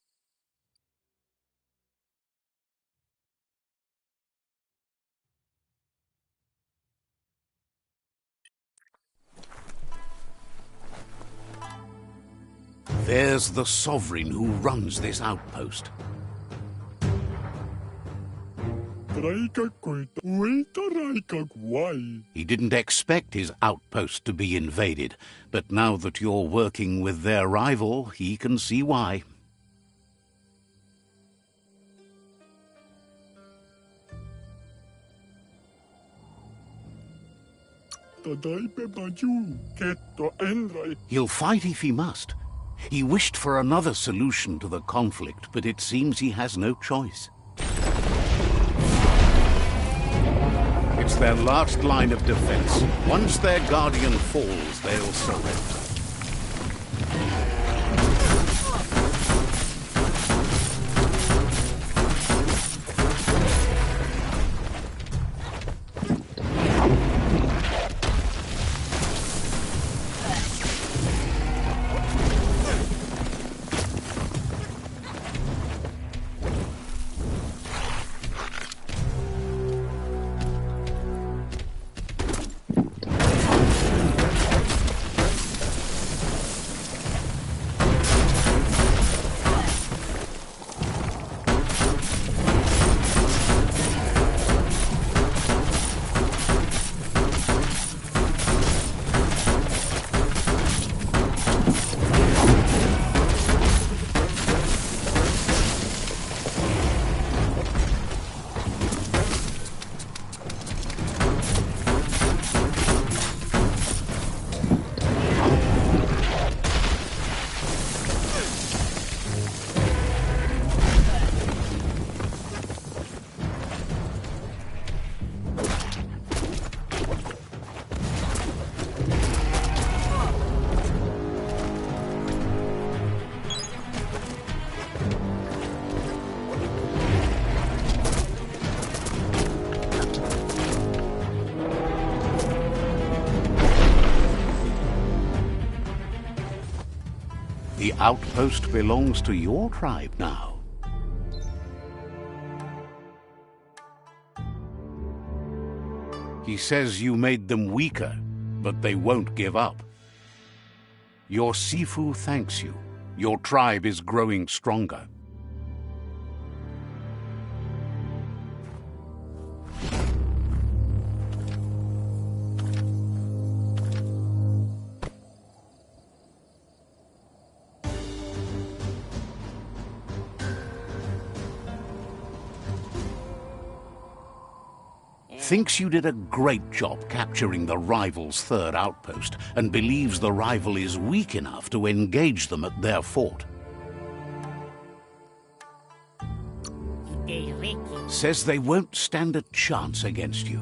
There's the Sovereign who runs this outpost. He didn't expect his outpost to be invaded, but now that you're working with their rival, he can see why. He'll fight if he must. He wished for another solution to the conflict, but it seems he has no choice. It's their last line of defense. Once their guardian falls, they'll surrender. The outpost belongs to your tribe now. He says you made them weaker, but they won't give up. Your Sifu thanks you. Your tribe is growing stronger. thinks you did a great job capturing the rival's third outpost and believes the rival is weak enough to engage them at their fort. Says they won't stand a chance against you.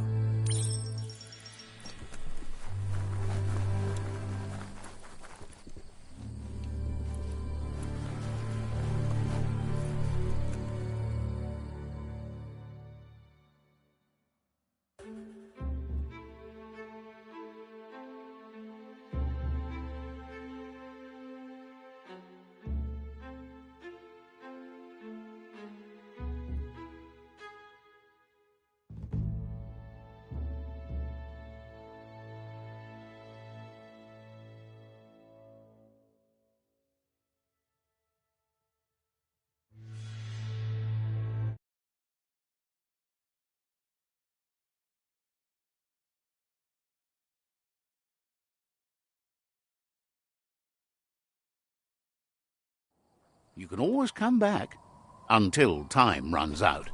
You can always come back, until time runs out.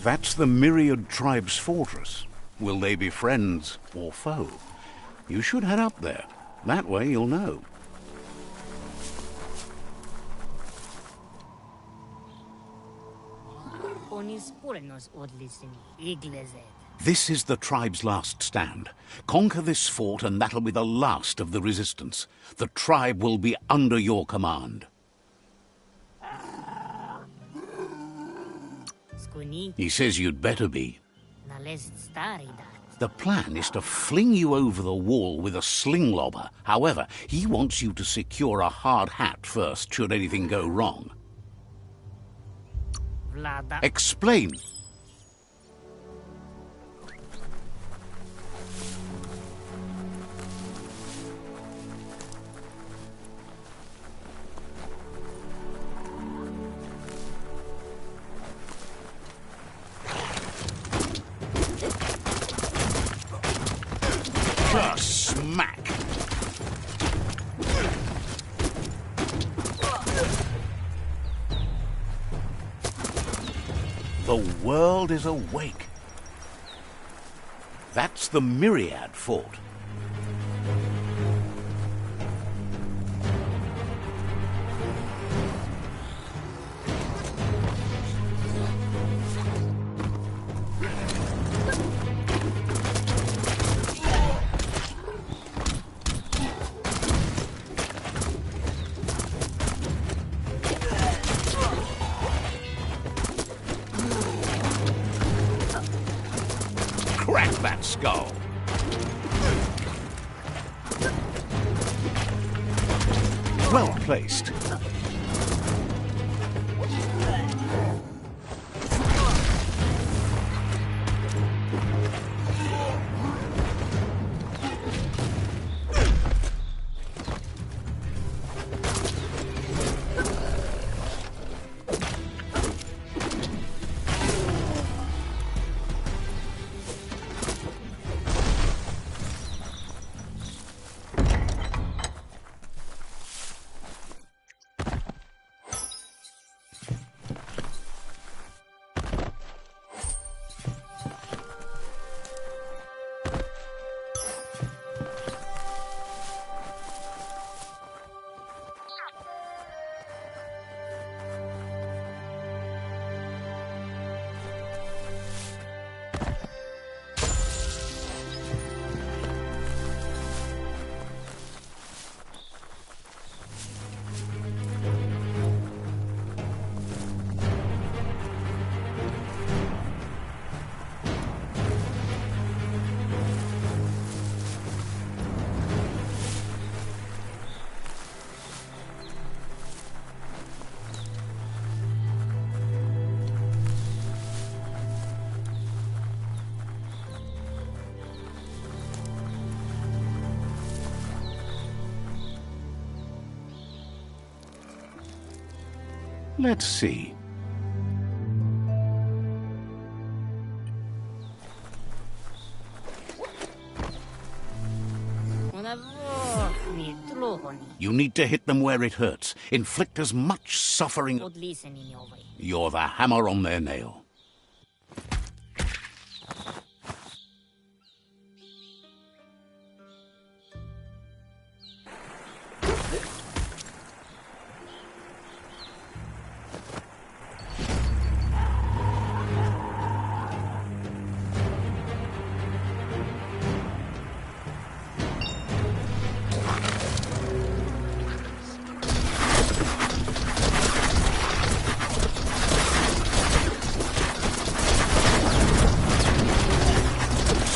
That's the Myriad Tribe's fortress. Will they be friends or foe? You should head up there. That way you'll know. This is the tribe's last stand. Conquer this fort and that'll be the last of the resistance. The tribe will be under your command. He says you'd better be. The plan is to fling you over the wall with a sling lobber. However, he wants you to secure a hard hat first, should anything go wrong. Explain. The world is awake. That's the Myriad Fort. Crack that skull. Well placed. Let's see. You need to hit them where it hurts. Inflict as much suffering. You're the hammer on their nail.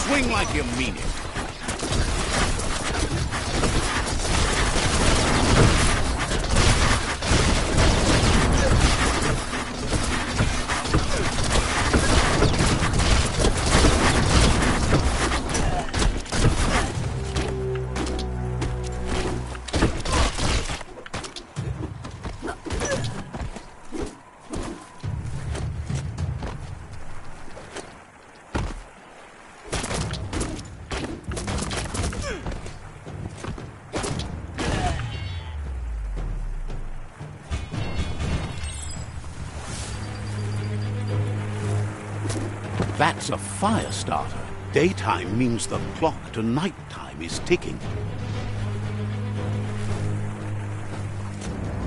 Swing like you mean it. That's a fire starter. Daytime means the clock to nighttime is ticking.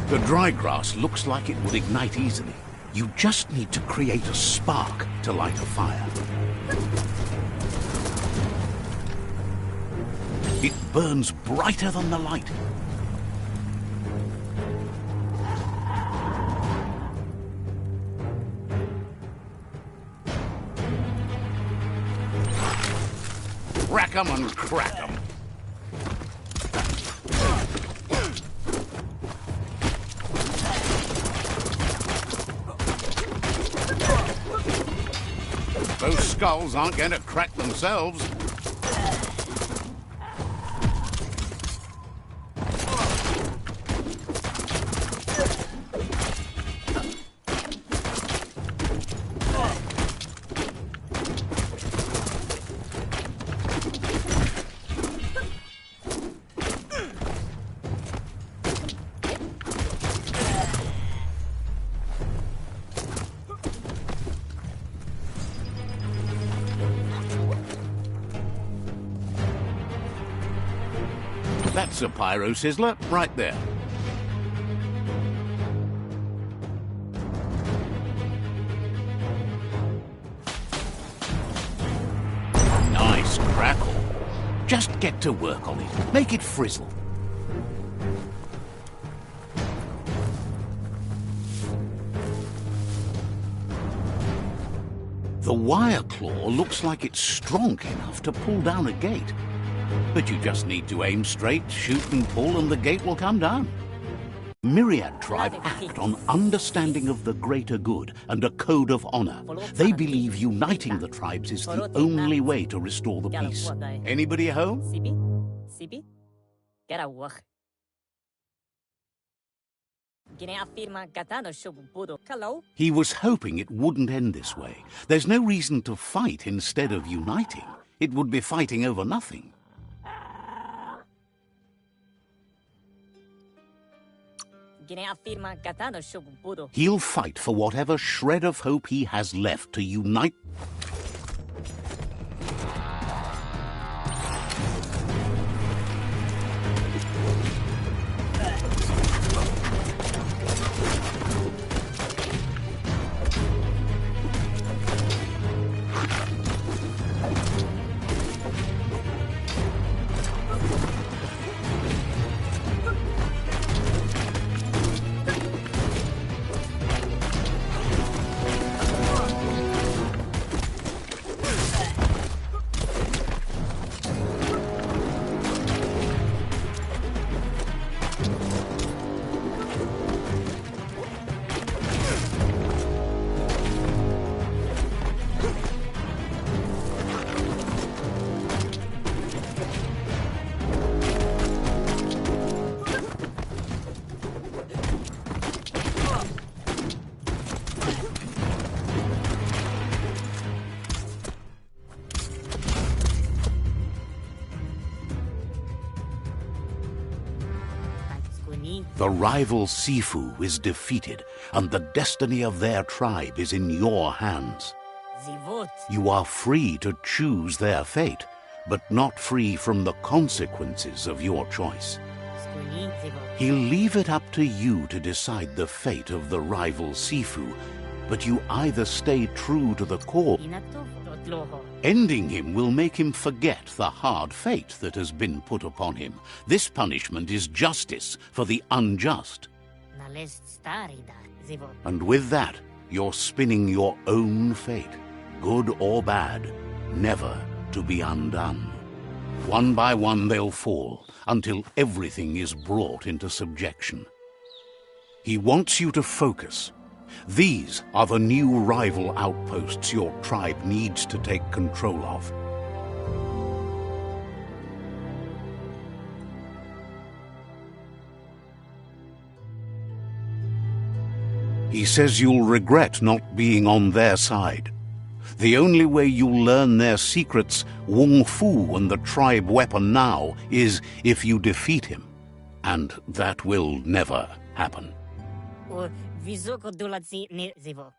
The dry grass looks like it would ignite easily. You just need to create a spark to light a fire. It burns brighter than the light. Rack 'em and crack 'em. Those skulls aren't going to crack themselves. That's a pyro sizzler right there. Nice crackle. Just get to work on it. Make it frizzle. The wire claw looks like it's strong enough to pull down a gate. But you just need to aim straight, shoot and pull, and the gate will come down. Myriad tribe act on understanding of the greater good and a code of honor. They believe uniting the tribes is the only way to restore the peace. Anybody home? Sibi? Get a work. He was hoping it wouldn't end this way. There's no reason to fight instead of uniting. It would be fighting over nothing. He'll fight for whatever shred of hope he has left to unite. The rival Sifu is defeated, and the destiny of their tribe is in your hands. You are free to choose their fate, but not free from the consequences of your choice. He'll leave it up to you to decide the fate of the rival Sifu, but you either stay true to the core. Ending him will make him forget the hard fate that has been put upon him. This punishment is justice for the unjust. And with that, you're spinning your own fate, good or bad, never to be undone. One by one they'll fall, until everything is brought into subjection. He wants you to focus. These are the new rival outposts your tribe needs to take control of. He says you'll regret not being on their side. The only way you'll learn their secrets, Wung Fu and the tribe weapon now, is if you defeat him. And that will never happen.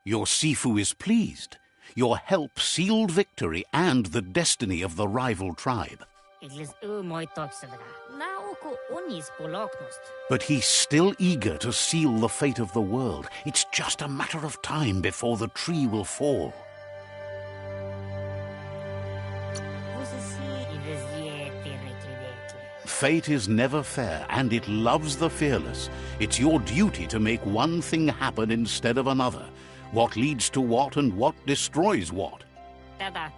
Your Sifu is pleased. Your help sealed victory and the destiny of the rival tribe. But he's still eager to seal the fate of the world. It's just a matter of time before the tree will fall. Fate is never fair, and it loves the fearless. It's your duty to make one thing happen instead of another. What leads to what and what destroys what.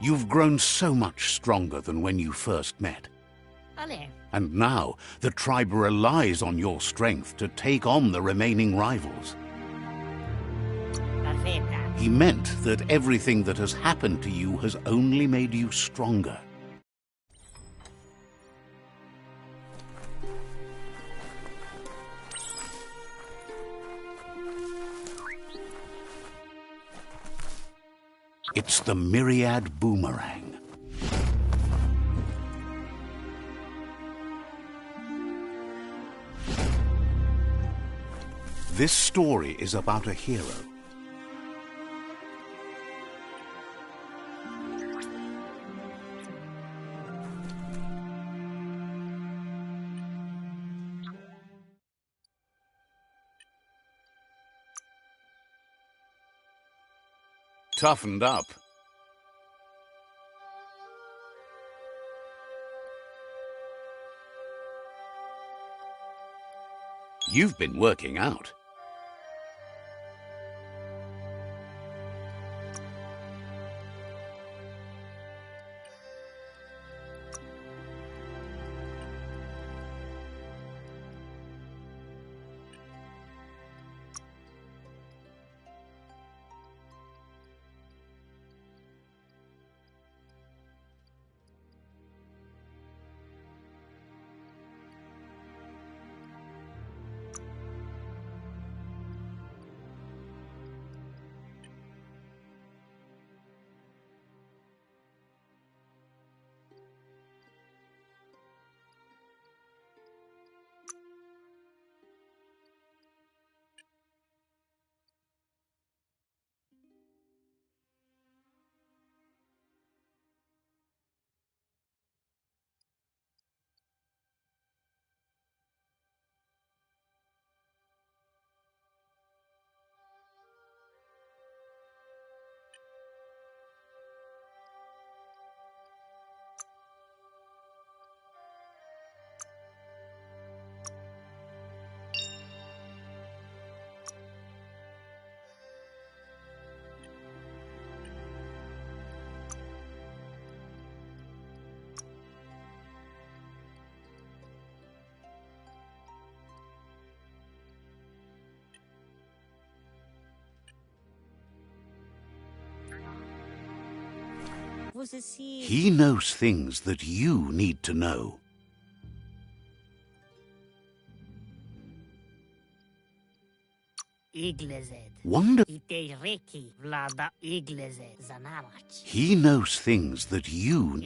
You've grown so much stronger than when you first met. And now, the tribe relies on your strength to take on the remaining rivals. He meant that everything that has happened to you has only made you stronger. It's the Myriad Boomerang. This story is about a hero. toughened up. You've been working out. He knows things that you need to know. Wonder. He knows things that you...